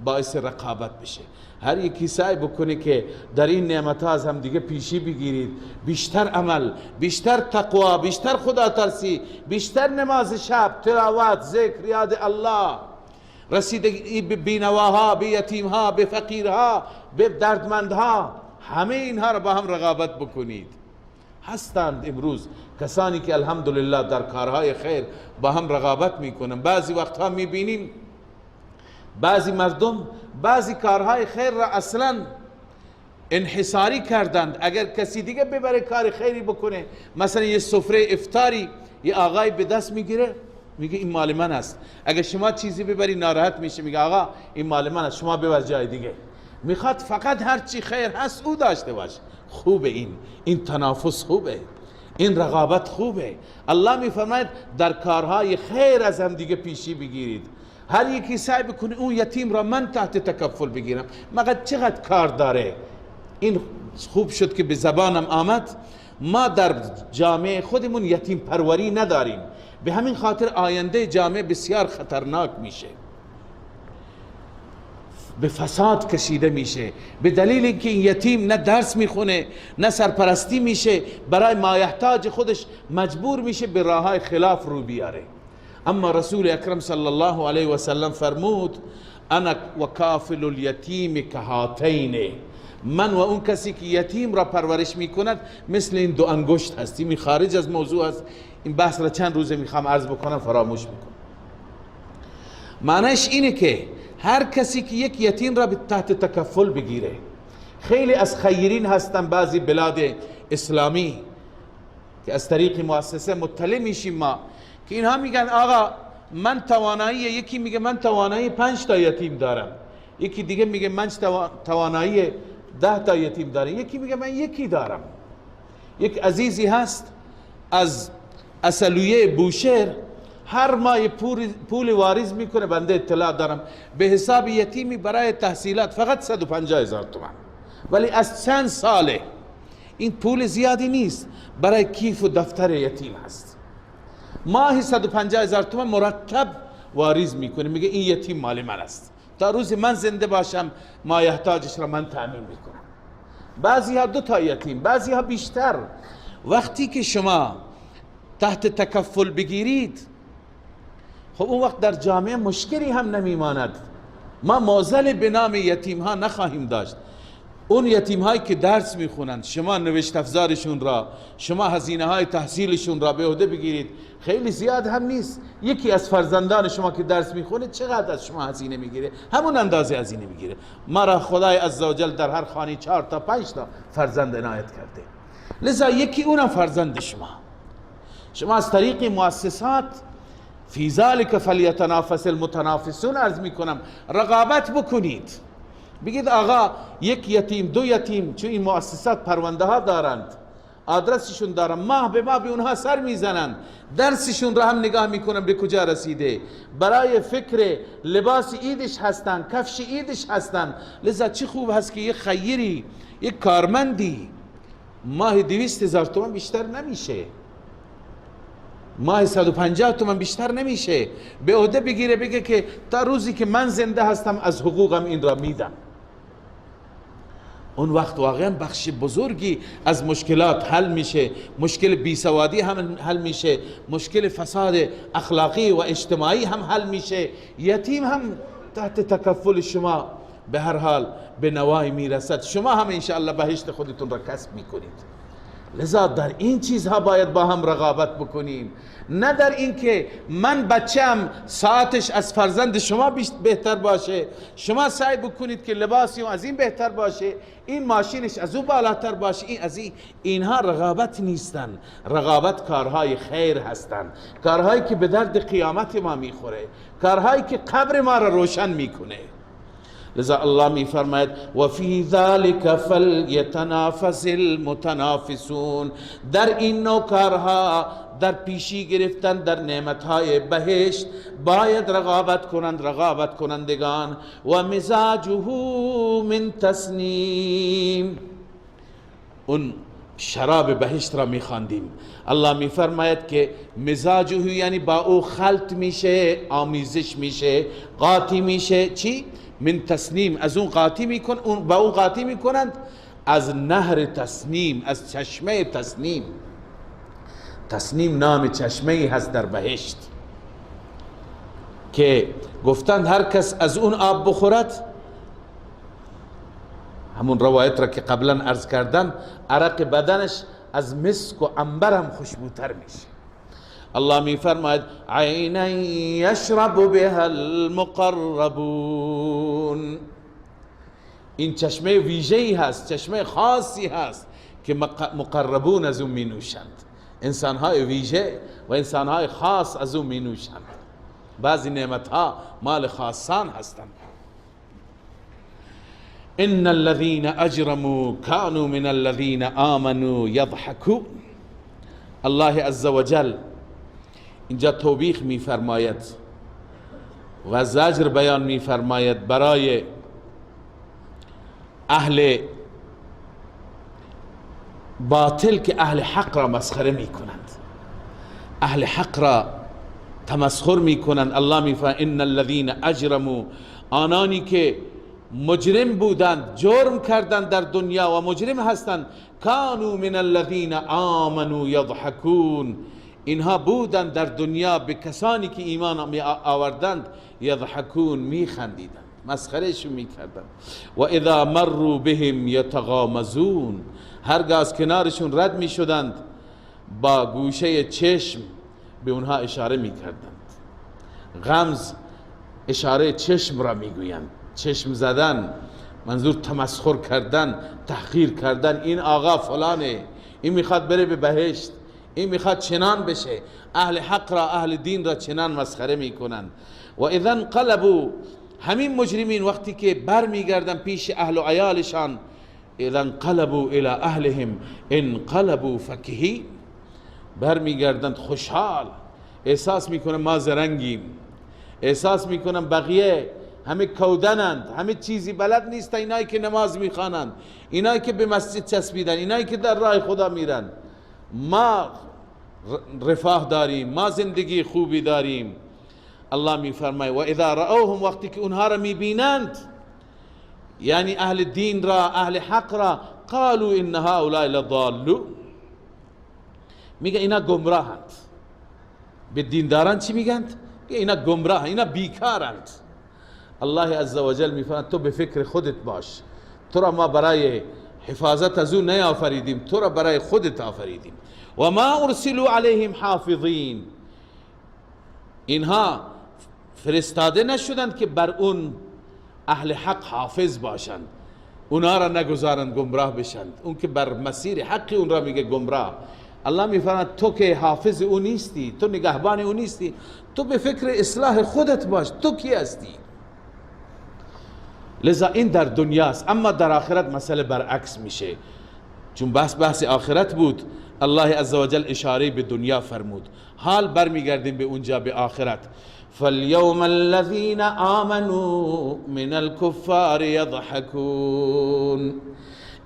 باعث رقابت بشه. هر یکی سعی بکنه که در این نعمتها از هم دیگه پیشی بگیرید، بیشتر عمل، بیشتر تقوا، بیشتر خدا ترسی، بیشتر نماز شب، تلاوت، ذکر، یاد الله، رسیدگی به بینواها، به یتیمها، به فقیرها، به دردمندها. همه اینها را با هم رقابت بکنید. هستند امروز کسانی که الحمدلله در کارهای خیر با هم رقابت میکنن. بعضی وقتها میبینیم بعضی مردم بعضی کارهای خیر را اصلا انحصاری کردند. اگر کسی دیگه ببره کار خیری بکنه، مثلا یه سفره افطاری یه آقای به دست میگیره میگه این مال من است. اگر شما چیزی ببری ناراحت میشه، میگه آقا این مال من است، شما ببر جای دیگه. میخواد فقط هر چی خیر هست او داشته باشه. خوبه این تنافس خوبه، این رقابت خوبه. الله میفرماید در کارهای خیر از هم دیگه پیشی بگیرید. هر یکی سعی بکنه اون یتیم را من تحت تکفل بگیرم. مگر چقدر کار داره. این خوب شد که به زبانم آمد. ما در جامعه خودمون یتیم پروری نداریم، به همین خاطر آینده جامعه بسیار خطرناک میشه، به فساد کشیده میشه، به دلیل اینکه این یتیم نه درس میخونه نه سرپرستی میشه، برای مایحتاج خودش مجبور میشه به راههای خلاف رو بیاره. اما رسول اکرم صلی الله علیه و سلم فرمود انا و کافل الیتیم کهاتین، من و اون کسی که یتیم را پرورش میکند مثل این دو انگشت هستیم. این خارج از موضوع است، این بحث را چند روزه میخوام عرض بکنم فراموش میکنم. معنیش اینه که هر کسی که یک یتیم را تحت تکفل بگیره، خیلی از خیرین هستن بعضی بلاد اسلامی که از طریق مؤسسه مطلع میشیم ما، که اینها میگن آقا من توانایی، یکی میگه من توانایی 5 تا یتیم دارم، یکی دیگه میگه من توانایی 10 تا یتیم دارم، یکی میگه من یکی دارم. یک عزیزی هست از اصلویه بوشهر، هر ماه پول واریز میکنه، بنده اطلاع دارم، به حساب یتیمی برای تحصیلات فقط 150,000 تومان، ولی از چند ساله. این پول زیادی نیست، برای کیف و دفتر یتیم هست. ماهی 150,000 تومان مرتب واریز میکنه، میگه این یتیم مال من است، تا روز من زنده باشم مایحتاجش را من تأمین میکنم. بعضی ها 2 تا یتیم، بعضی ها بیشتر. وقتی که شما تحت تکفل بگیرید، خب اون وقت در جامعه مشکلی هم نمیماند. ما معضل به نام یتیم ها نخواهیم داشت. اون یتیم هایی که درس میخونند، شما نوشت افزارشون را، شما هزینه های تحصیلشون را به عهده بگیرید. خیلی زیاد هم نیست. یکی از فرزندان شما که درس میخونه چقدر از شما هزینه میگیره؟ همون اندازه هزینه میگیره. ما را خدای عزوجل در هر خانه 4 تا 5 تا فرزند عنایت کرده، لذا یکی اونم فرزند شما از طریق مؤسسات فی ذلک فلیتنافس المتنافسون عرض میکنم رقابت بکنید. بگید آقا یک یتیم 2 یتیم، چون این مؤسسات پرونده ها دارند، آدرسشون دارن، ماه به ماه به اونها سر میزنند، درسشون را هم نگاه میکنن به کجا رسیده، برای فکر لباس عیدش هستن، کفش عیدش هستن. لذا چه خوب هست که یک خیری، یک کارمندی ماه 200,000 تومان بیشتر نمیشه، ماه 150 تومان بیشتر نمیشه، به عهده بگیره، بگه که تا روزی که من زنده هستم از حقوقم این را میدم. اون وقت واقعا بخش بزرگی از مشکلات حل میشه، مشکل بیسوادی هم حل میشه، مشکل فساد اخلاقی و اجتماعی هم حل میشه. یتیم هم تحت تکفل شما به هر حال به نوای میرسد، شما هم انشاءالله بهشت خودتون را کسب میکنید. لذا در این چیزها باید با هم رقابت بکنیم، نه در این که من بچم ساعتش از فرزند شما بهتر باشه، شما سعی بکنید که لباسی از این بهتر باشه، این ماشینش از او بالاتر باشه، این از این. اینها رقابت نیستن. رقابت کارهای خیر هستن، کارهایی که به درد قیامت ما میخوره، کارهایی که قبر ما را روشن میکنه. لذا الله می فرماید و فی ذلک فلیتنافس المتنافسون، در این نوع کارها، در پیشی گرفتن در نعمتهای بهشت باید رقابت کنندگان. و مزاجه من تسنیم، اون شراب بهشت را میخواندیم. الله میفرماید که مزاجه یعنی با او خلط میشه، آمیزش میشه، قاطی میشه. چی؟ من تسنیم، از اون قاطی میکن، با اون قاطی میکنند از نهر تسنیم، از چشمه تسنیم. تسنیم نام چشمه هست در بهشت که گفتند هر کس از اون آب بخورد، همون روایت را که قبلا عرض کردم، عرق بدنش از مسک و عنبر هم خوشبوتر میشه. الله می فرماید عینا یشرب بها المقربون، این چشمه ویژه‌ای هست، چشمه خاصی هست که مقربون از اون می نوشند، انسانهای ویژه و انسانهای خاص از اون می نوشند. بعضی نعمتها مال خاصان هستند. ان الذين اجرموا كانوا من الذين آمنوا يضحكون. الله عز وجل اینجا توبیخ می فرماید و زجر بیان می فرماید برای اهل باطل که اهل حق را مسخره می کنند، اهل حق را تمسخر می کنند. الله می فرماید ان الذين اجرموا، آنانی که مجرم بودند، جرم کردند در دنیا و مجرم هستند، کانوا من الذين آمنوا یضحکون، اینها بودند در دنیا به کسانی که ایمان می آوردند یضحکون، می خندیدند، مسخرهشون می کردند. و اذا مروا بهم یتغامزون، هرگاه از کنارشون رد می شدند با گوشه چشم به اونها اشاره می کردند. غمز اشاره چشم را می گویند، چشم زدن، منظور تمسخر کردن، تحقیر کردن. این آقا فلانه، این میخواد بره به بهشت، این میخواد چنان بشه. اهل حق را، اهل دین را چنان مسخره میکنن. و اذا انقلبوا، همین مجرمین وقتی که بر میگردن پیش اهل و عیالشان، اذا انقلبوا الى اهلهم انقلبوا فکهین، بر میگردند خوشحال، احساس میکنن ما زرنگیم، احساس میکنن بقیه همه کودنند، همه چیزی بلد نیستن، اینایی که نماز میخوانند، اینایی که به مسجد چسبیدن، اینایی که در راه خدا میرن، ما رفاه داریم، ما زندگی خوبی داریم. الله میفرماید و اذا رأوهم، وقتی که اونها را میبینند، یعنی اهل دین را، اهل حق را، قالوا ان هؤلاء لضالون، میگه اینا گمراهند. به دینداران چی میگند؟ اینا گمراه، اینا بیکارند. الله عزوجل میفرماید تو به فکر خودت باش، تو را ما برای حفاظت از او نیافریدیم، تو را برای خودت آفریدیم. و ما ارسلوا علیهم حافظین، اینها فرستاده نشدند که بر اون اهل حق حافظ باشند، اونا را نگذارند گمراه بشند. اون که بر مسیر حقی اون را میگه گمراه. الله میفرماید تو که حافظ او نیستی، تو نگهبان او نیستی، تو به فکر اصلاح خودت باش، تو کی هستی؟ لذا این در دنیاست، اما در آخرت مسئله برعکس میشه. چون بحث آخرت بود، الله عزوجل اشاره به دنیا فرمود. حال برمیگردیم به اونجا، به آخرت. فاليوم الذين آمنوا من الكفار يضحكون،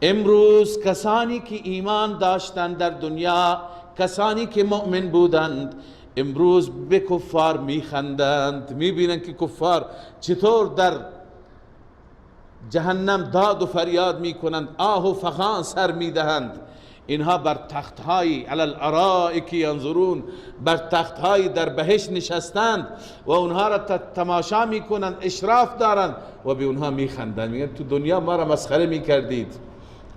امروز کسانی که ایمان داشتند در دنیا، کسانی که مؤمن بودند، امروز به کفار میخندند. میبینند که کفار چطور در جهنم داد و فریاد میکنند، آه و فغان سر میدهند. اینها بر تختهای علی الارائک ینظرون، بر تختهای در بهشت نشستند و اونها را تماشا میکنند، اشراف دارند و به اونها میخندند. میگن تو دنیا ما را مسخره میکردید،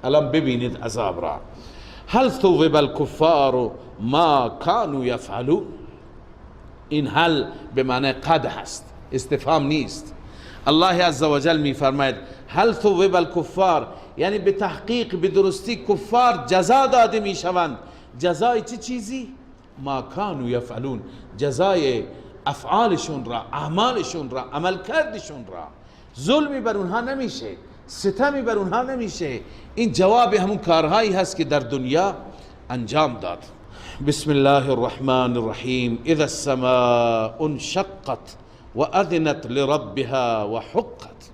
الان ببینید عذاب را. هل ثوب الکفار ما کانوا یفعلون، این هل به معنی قد هست، استفهام نیست. الله عزوجل میفرماید هل ثوب الکفار، یعنی به تحقیق، به درستی کفار جزا داده میشوند. جزای چه چیزی؟ ما کانوا یفعلون، جزای افعالشون را، اعمالشون را، عمل کردشون را. ظلمی بر اونها نمیشه، ستمی بر اونها نمیشه. این جواب همون کارهایی هست که در دنیا انجام داد. بسم الله الرحمن الرحیم. اذا السماء انشقت و اذنت لربها و حقت.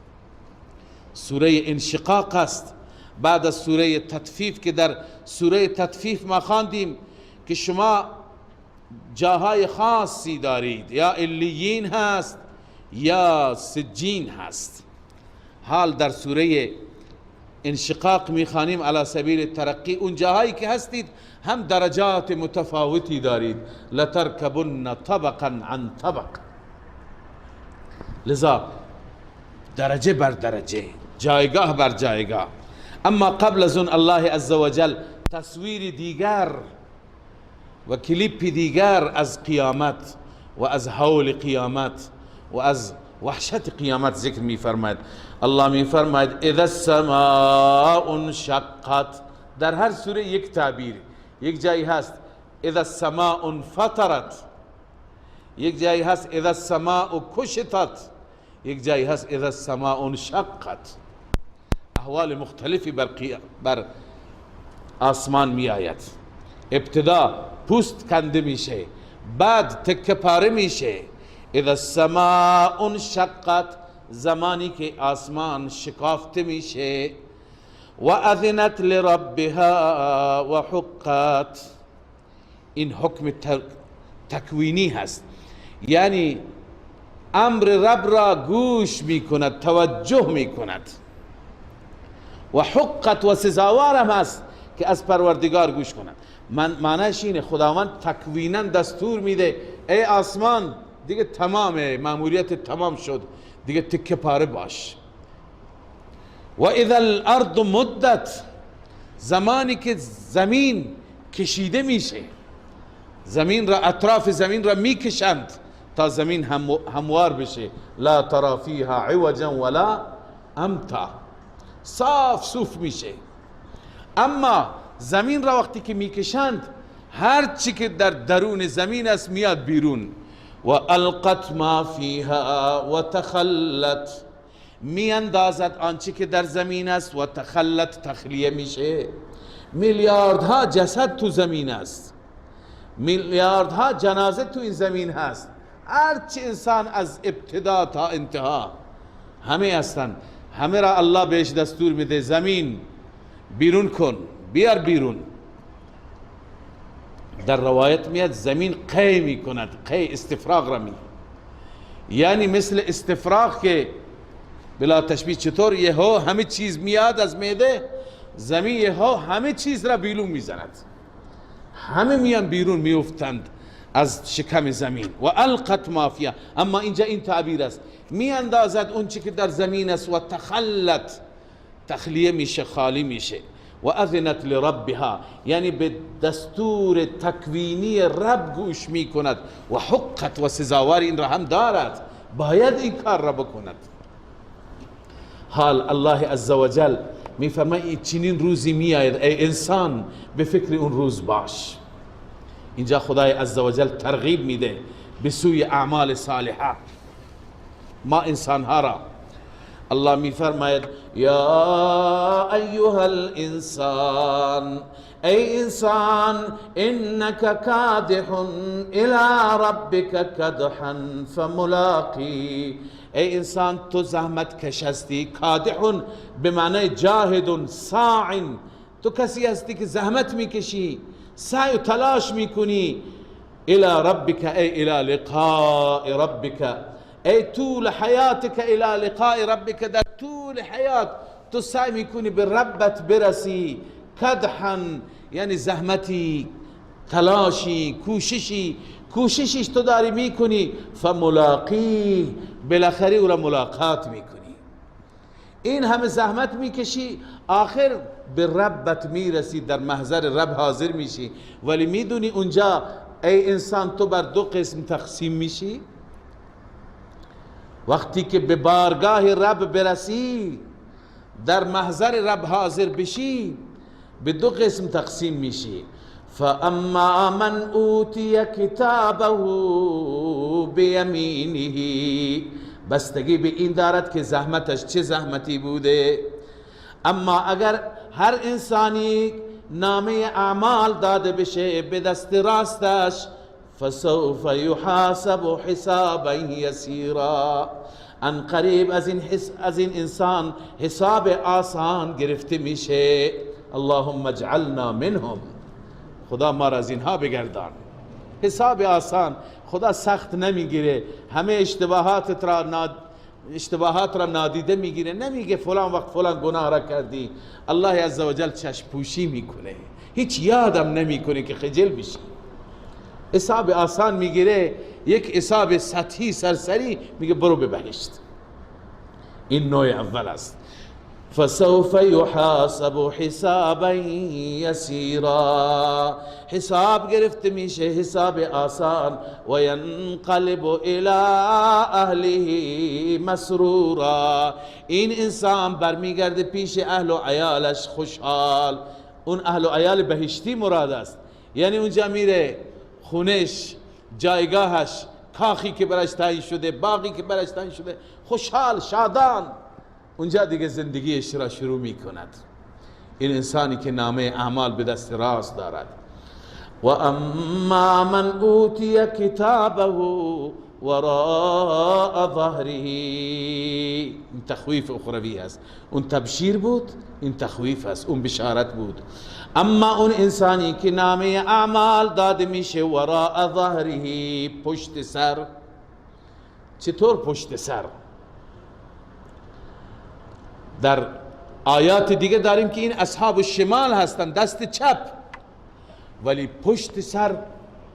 سوره انشقاق است بعد از سوره تطفیف، که در سوره تطفیف ما خواندیم که شما جاهای خاصی دارید، یا علیین هست یا سجین هست. حال در سوره انشقاق میخوانیم علی سبیل ترقی، اون جاهایی که هستید هم درجات متفاوتی دارید. لترکبن طبقا عن طبق، لذا درجه بر درجه، جایگاه بر جایگاه. اما قبل از اون الله عزوجل تصویر دیگر و کلیپ دیگر از قیامت و از حول قیامت و از وحشت قیامت ذکر می فرماید. الله می فرماید اذا السماء انشقت. در هر سوره یک تعبیر، یک جایی هست اذا السماء انفطرت، یک جایی هست اذا السماء کشطت، یک جایی هست اذا السماء انشقت. احوال مختلفی بر آسمان می آید. ابتدا پوست کنده میشه، بعد تکه پاره میشه. اذا السماء انشقت، زمانی که آسمان شکافته میشه. و اذنت لربها و حقت، این حکم تکوینی هست، یعنی امر رب را گوش میکند، توجه میکند. و حقت، و سزاوارم هست که از پروردگار گوش کند. معنیش اینه خداوند تکوینا دستور میده ای آسمان دیگه تمامه، ماموریت تمام شد، دیگه تکه پاره باش. و اذا الارض مدت، زمانی که زمین کشیده میشه، زمین را، اطراف زمین را میکشند تا زمین هموار بشه. لا ترى فيها عوجا ولا امتا، صاف صوف میشه. اما زمین را وقتی که میکشند، هر چی که در درون زمین است میاد بیرون. و القت ما فیها و تخلت، میاندازد آنچه که در زمین است. و تخلت، تخلیه میشه. میلیاردها جسد تو زمین است، میلیاردها جنازه تو این زمین هست. هرچی انسان از ابتدا تا انتها همه هستن، همه را الله بهش دستور میده زمین بیرون کن، بیار بیرون. در روایت میاد زمین قی میکند، قی استفراغ را یعنی مثل استفراغ که بلا تشبیه چطور یهو همه چیز میاد از معده، زمین یهو همه چیز را بیرون میزند، همه میان بیرون میافتند از شکم زمین. و القت ما فیها، اما اینجا این تعبیر است، میاندازد اون چی که در زمین است. و تخلت، تخلیه میشه، خالی میشه. و اذنت لربها، یعنی به دستور تکوینی رب گوش میکند. و حقت، و سزاوار این را هم دارد، باید این کار را بکند. حال الله عزوجل میفرماید چنین روزی میآید ای انسان به فکر اون روز باش. اینجا خدای عزوجل ترغیب میده به سوی اعمال صالحه ما انسانها را. الله میفرماید یا ایها الانسان، ای انسان، انک کادح الى ربک کدحا فملاقی. ای انسان تو زحمت کش هستی، کادح به معنی جاهد ساع، تو کسی هستی که زحمت میکشی، سعی و تلاش میکنی. الى ربک، ای الى لقاء ربک، ای طول حیاتک الى لقاء ربک، در طول حیات تو سعی میکنی به ربت برسی. کدحا یعنی زحمتی، تلاشی، کوششی تو داری میکنی. فملاقی، بالاخره او را ملاقات میکنی. این همه زحمت میکشی، آخر به ربت میرسی، در محضر رب حاضر میشی. ولی میدونی اونجا ای انسان تو بر دو قسم تقسیم میشی. وقتی که به بارگاه رب برسی، در محضر رب حاضر بشی، به دو قسم تقسیم میشی. فاما من اوتی کتابه بیمینه، بستگی به این دارد که زحمتش چه زحمتی بوده. اما اگر هر انسانی نامه اعمال داده بشه به دست راستش، فسوف یحاسب حسابا یسیرا، ان قریب از این انسان حساب آسان گرفته میشه. اللهم اجعلنا منهم، خدا ما را از اینها بگردان. حساب آسان، خدا سخت نمیگیره، همه اشتباهات را نادیده میگیره، نمیگه فلان وقت فلان گناه را کردی. الله عزوجل چشم پوشی میکنه، هیچ یادم نمیکنه که خجل بشی. حساب آسان میگیره، یک حساب سطحی سرسری میگه برو به بهشت. این نوع اول است. فسوف یحاسب حسابا یسیرا، حساب گرفته میشه حساب آسان. و ینقلب الی اهله مسرورا، این انسان برمیگرده پیش اهل و عیالش خوشحال. اون اهل و عیال بهشتی مراد است، یعنی اونجا میره خونش، جایگاهش، کاخی که برش تعیین شده، باغی که برش تعیین شده، خوشحال شادان، اونجا دیگه زندگیش را شروع می کند. این انسانی که نامه اعمال به دست راست دارد. و اما من اوتی کتابه وراء ظهره، این تخویف اخروی است. اون تبشیر بود، این تخویف است، اون بشارت بود. اما اون انسانی که نامه اعمال داده میشه وراء ظهره، پشت سر. چطور پشت سر؟ در آیات دیگه داریم که این اصحاب الشمال هستن، دست چپ. ولی پشت سر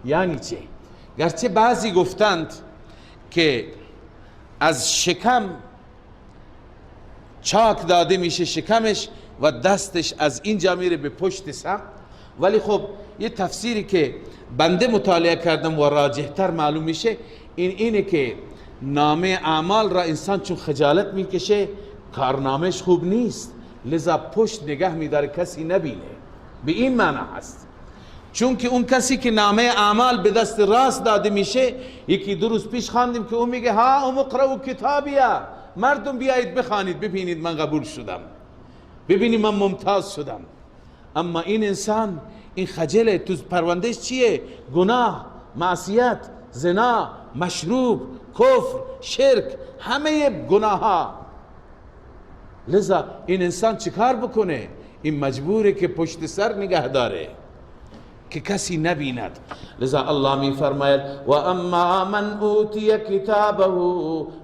یعنی چه؟ گرچه بعضی گفتند که از شکم چاک داده میشه شکمش و دستش از اینجا میره به پشت سر، ولی خب یه تفسیری که بنده مطالعه کردم و راجحتر معلوم میشه اینه که نامه اعمال را انسان چون خجالت میکشه، کارنامهش خوب نیست، لذا پشت نگه میداره کسی نبینه. به این معنی هست. چون که اون کسی که نامه اعمال به دست راست داده میشه، یکی دو روز پیش خواندیم که اون میگه ها ام اقرأوا کتابیا، مردم بیایید بخوانید ببینید من قبول شدم، ببینید من ممتاز شدم. اما این انسان این خجله، تو پروندهش چیه؟ گناه، معصیت، زنا، مشروب، کفر، شرک، همه گناه ها. لذا این انسان چیکار بکنه؟ این مجبوره که پشت سر نگه داره که کسی نبیند. لذا الله می فرماید و اما من اوتی کتابه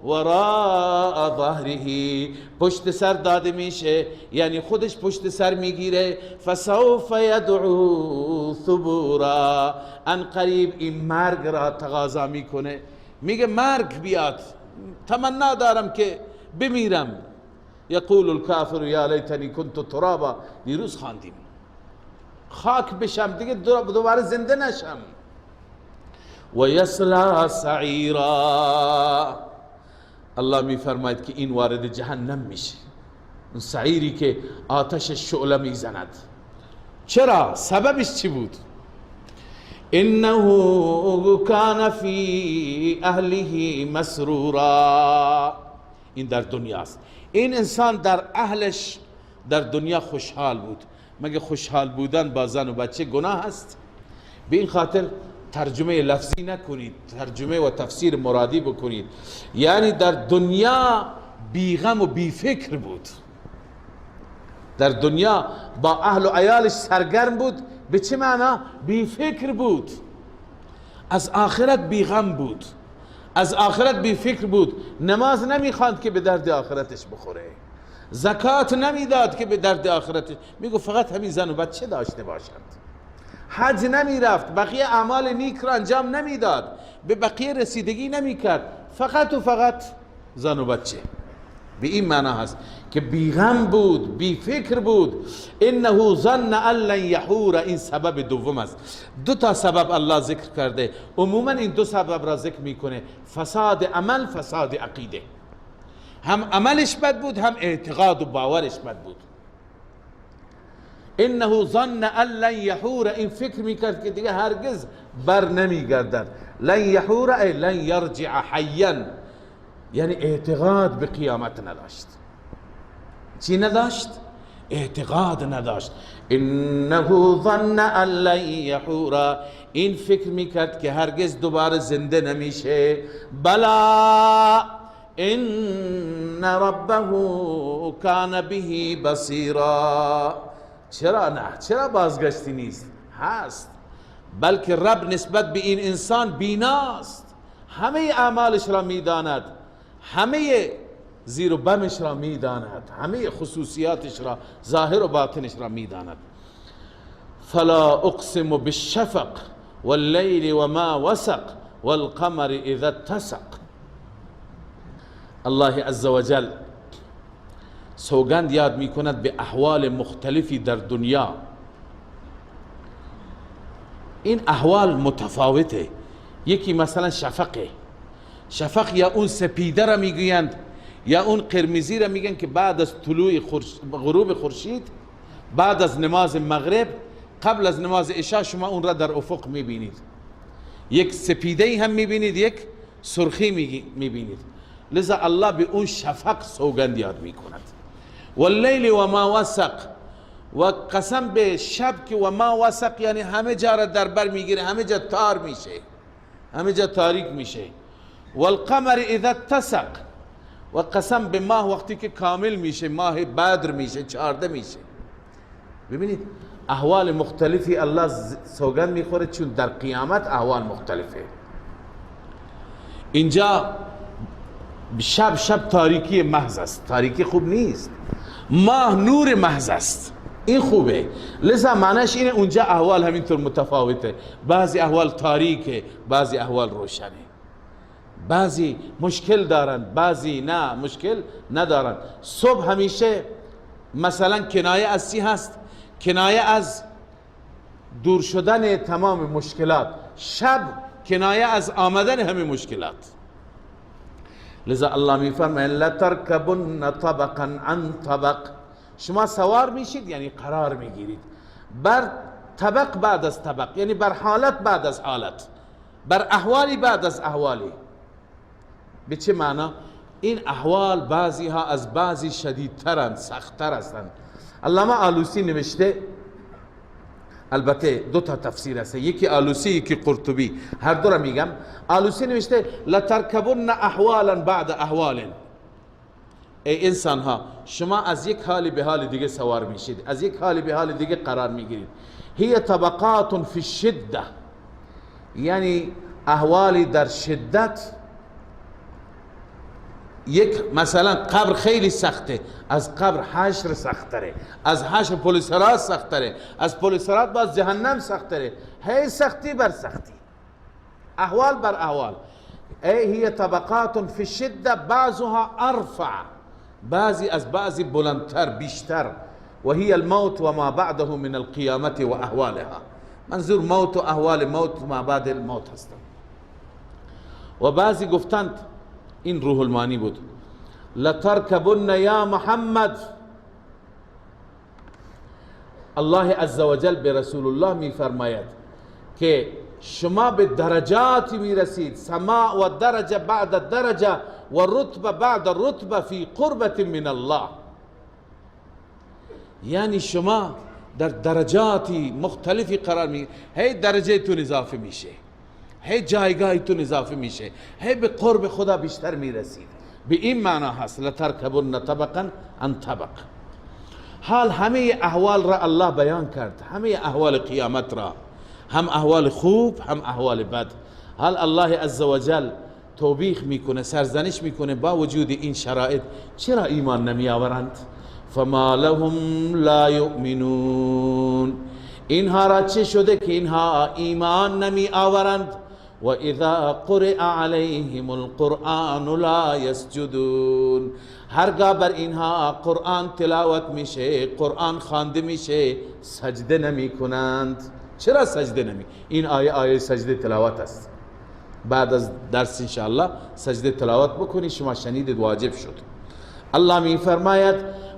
وراء ظهره، پشت سر داده میشه یعنی خودش پشت سر میگیره. فسوف یدعو ثبورا، ان قریب این مرگ را تقاضا میکنه، میگه مرگ بیاد، تمنا دارم که بمیرم. یقول الکافر یا لیتنی کنت ترابا، دیروز خواندیم خاک بشم دیگه دوباره زنده نشم. و یصلا سعیرا، الله می فرماید که این وارد جهنم میشه، اون سعیری که آتش شعله میزند. چرا؟ سببش چی بود؟ انه کان فی اهله مسرورا، این در دنیاست. این انسان در اهلش در دنیا خوشحال بود. مگه خوشحال بودن با زن و بچه گناه است؟ به این خاطر ترجمه لفظی نکنید، ترجمه و تفسیر مرادی بکنید. یعنی در دنیا بیغم و بی فکر بود، در دنیا با اهل و عیالش سرگرم بود. به چه معنا؟ بی فکر بود. از آخرت بیغم بود، از آخرت بی فکر بود. نماز نمیخواند که به درد آخرتش بخوره، زکات نمیداد که به درد آخرتش، میگو فقط همین زن و بچه داشته باشند. حج نمیرفت، بقیه اعمال نیک را انجام نمیداد، به بقیه رسیدگی نمیکرد، فقط و فقط زن و بچه. به این معنا هست که بیغم بود، بی فکر بود. انه ظن ان لن یحور، این سبب دوم است. دو تا سبب الله ذکر کرده، عموما این دو سبب را ذکر میکنه: فساد عمل، فساد عقیده. هم عملش بد بود، هم اعتقاد و باورش بد بود. انه ظن ان لن یحور، این فکر میکرد که دیگه هرگز بر نمیگردد. لن یحور ای لن یرجع حیا، یعنی اعتقاد به قیامت نداشت. چی نداشت؟ اعتقاد نداشت. انه ظن ان لن یحورا، این فکر میکرد که هرگز دوباره زنده نمیشه. بلا ان ربه کان به بصیرا. چرا نه؟ چرا بازگشتی نیست؟ هست، بلکه رب نسبت به این انسان بیناست، همه اعمالش را میداند، همه زیر و بمش را میداند، همه خصوصیاتش را، ظاهر و باطنش را میداند. فلا اقسم بالشفق واللیل وما وسق والقمر اذا اتسق. الله عزوجل سوگند یاد میکند به احوال مختلفی در دنیا. این احوال متفاوته. یکی مثلا شفقه. شفق یا اون سپیده را میگویند یا اون قرمزی را میگن که بعد از طلوع غروب خورشید، بعد از نماز مغرب، قبل از نماز عشاء شما اون را در افق میبینید. یک سپیده هم میبینید، یک سرخی میبینید. لذا الله به اون شفق سوگند یاد میکند. واللیل و ما وسق، و قسم به شب که و ما وسق یعنی همه جا را در بر میگیره، همه جا تار میشه، همه جا تاریک میشه. والقمر اذا اتسق، و قسم به ماه وقتی که کامل میشه، ماه بدر میشه، 14 میشه. ببینید احوال مختلفی الله سوگند میخوره، چون در قیامت احوال مختلفه. اینجا شب تاریکی محض است، تاریکی خوب نیست. ماه نور محض است، این خوبه. لذا معنیش اینه اونجا احوال همینطور متفاوته. بعضی احوال تاریکه، بعضی احوال روشنه، بعضی مشکل دارن، بعضی نه مشکل ندارن. صبح همیشه مثلا کنایه از چی هست؟ کنایه از دور شدن تمام مشکلات. شب کنایه از آمدن همه مشکلات. لذا الله میفرماید لترکبن طبقا عن طبق، شما سوار میشید یعنی قرار میگیرید بر طبق بعد از طبق، یعنی بر حالت بعد از حالت، بر احوالی بعد از احوالی. به چه معنا؟ این احوال بعضی ها از بعضی شدیدترند، سختتر هستند. علامه آلوسی نوشته، البته دو تا تفسیر هست، یکی آلوسی یکی قرطبی، هر دو را میگم. آلوسی نوشته لترکبن احوالا بعد احوال، ای انسان ها شما از یک حالی به حال دیگه سوار میشید، از یک حالی به حال دیگه قرار میگیرید. هی طبقات فی الشده، یعنی احوالی در شدت. یک مثلا قبر خیلی سخته، از قبر حشر سختره، از حشر پل صراط سختره، از پل صراط باز جهنم سختره. هی سختی بر سختی، احوال بر احوال. هی طبقات فی الشده بعضها ارفع، بعضی از بعضی بلندتر، بیشتر. و هی الموت و ما بعده من القیامت و احوالها، منظور موت و احوال موت و ما بعد الموت هستند. و بعضی گفتند، این روح المانی بود، لترکبن یا محمد. الله عزوجل به رسول الله می فرماید که شما به درجاتی می رسید، سماع و درجه بعد درجه و رتبه بعد رتبه فی قربت من الله، یعنی شما در درجاتی مختلفی قرار می، هی درجه تو اضافه میشه، هی جایگاهی تو اضافه میشه، هی به قرب خدا بیشتر میرسید. به این معنا هست لترکبن طبقا عن طبق. حال همه احوال را الله بیان کرد، همه احوال قیامت را، هم احوال خوب هم احوال بد. حال الله عزوجل توبیخ میکنه، سرزنش میکنه با وجود این شرایط چرا ایمان نمی آورند؟ فما لهم لا یؤمنون، اینها را چه شده که اینها ایمان نمی آورند؟ و اذا قرئ علیهم القرآن لا یسجدون، هرگاه بر اینها قرآن تلاوت میشه، قرآن خوانده میشه، سجده نمی کنند. چرا سجده نمی؟ این آیه سجده تلاوت است. بعد از درس انشاءالله سجده تلاوت بکنی، شما شنیدید، واجب شد. الله می فرماید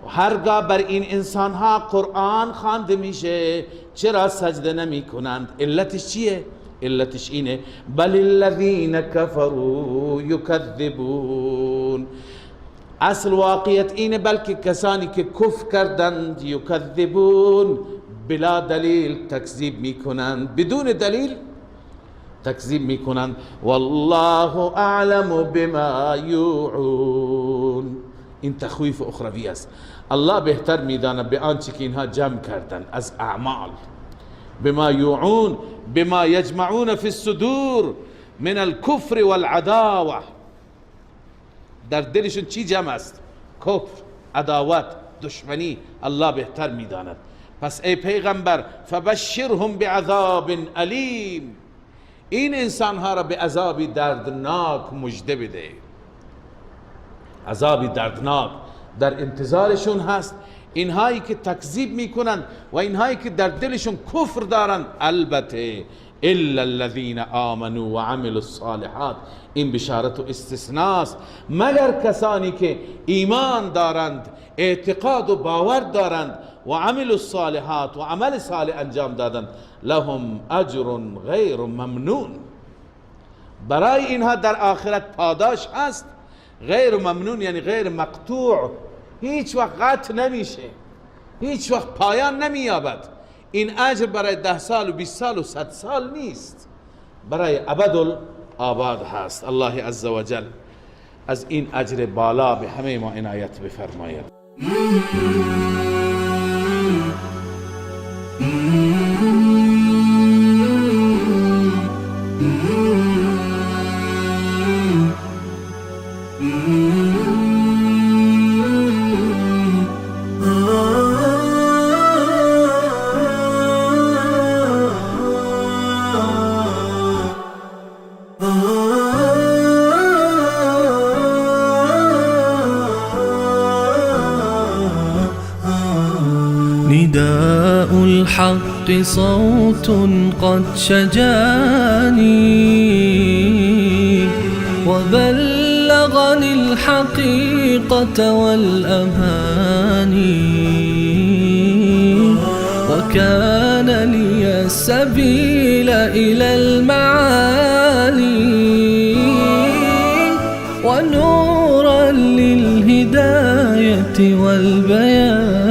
هرگاه بر این انسان ها قرآن خوانده میشه چرا سجده نمی کنند؟ علتش چیه؟ علتش اینه بل الذین کفروا یکذبون. اصل واقعیت اینه بلکه کسانی که کفر کردند یکذبون، بلا دلیل تکذیب میکنند، بدون دلیل تکذیب میکنند. والله اعلم بما یوعون. این تخویف اخروی است. الله بهتر میداند به آنچه که اینها جمع کردن از اعمال. بما یوعون بما یجمعون فی الصدور من الكفر والعداوه. در دلشون چی جمع است؟ کفر، عداوت، دشمنی. الله بهتر میداند. پس ای پیغمبر فبشرهم بعذاب علیم، این انسانها را به عذابی دردناک مژده بده. عذابی دردناک در انتظارشون هست. اینهایی که تکذیب میکنند و اینهایی که در دلشون کفر دارند، البته الا الذين آمنوا و عملوا الصالحات، این بشارت و استثناست، مگر کسانی که ایمان دارند، اعتقاد و باور دارند و عملوا الصالحات و عمل صالح انجام دادند، لهم اجر غیر ممنون. برای اینها در آخرت پاداش هست غیر ممنون، یعنی غیر مقطوع، هیچ وقت قطع نمیشه، هیچ وقت پایان نمییابد. این اجر برای 10 سال و 20 سال و 100 سال نیست، برای ابدالآباد هست. الله عزوجل از این اجر بالا به همه ما عنایت بفرماید. نداء الحق صوت قد شجاني وبلغني الحقيقة والأماني، وكان لي السبيل إلى المعالي ونورا للهداية والبيان.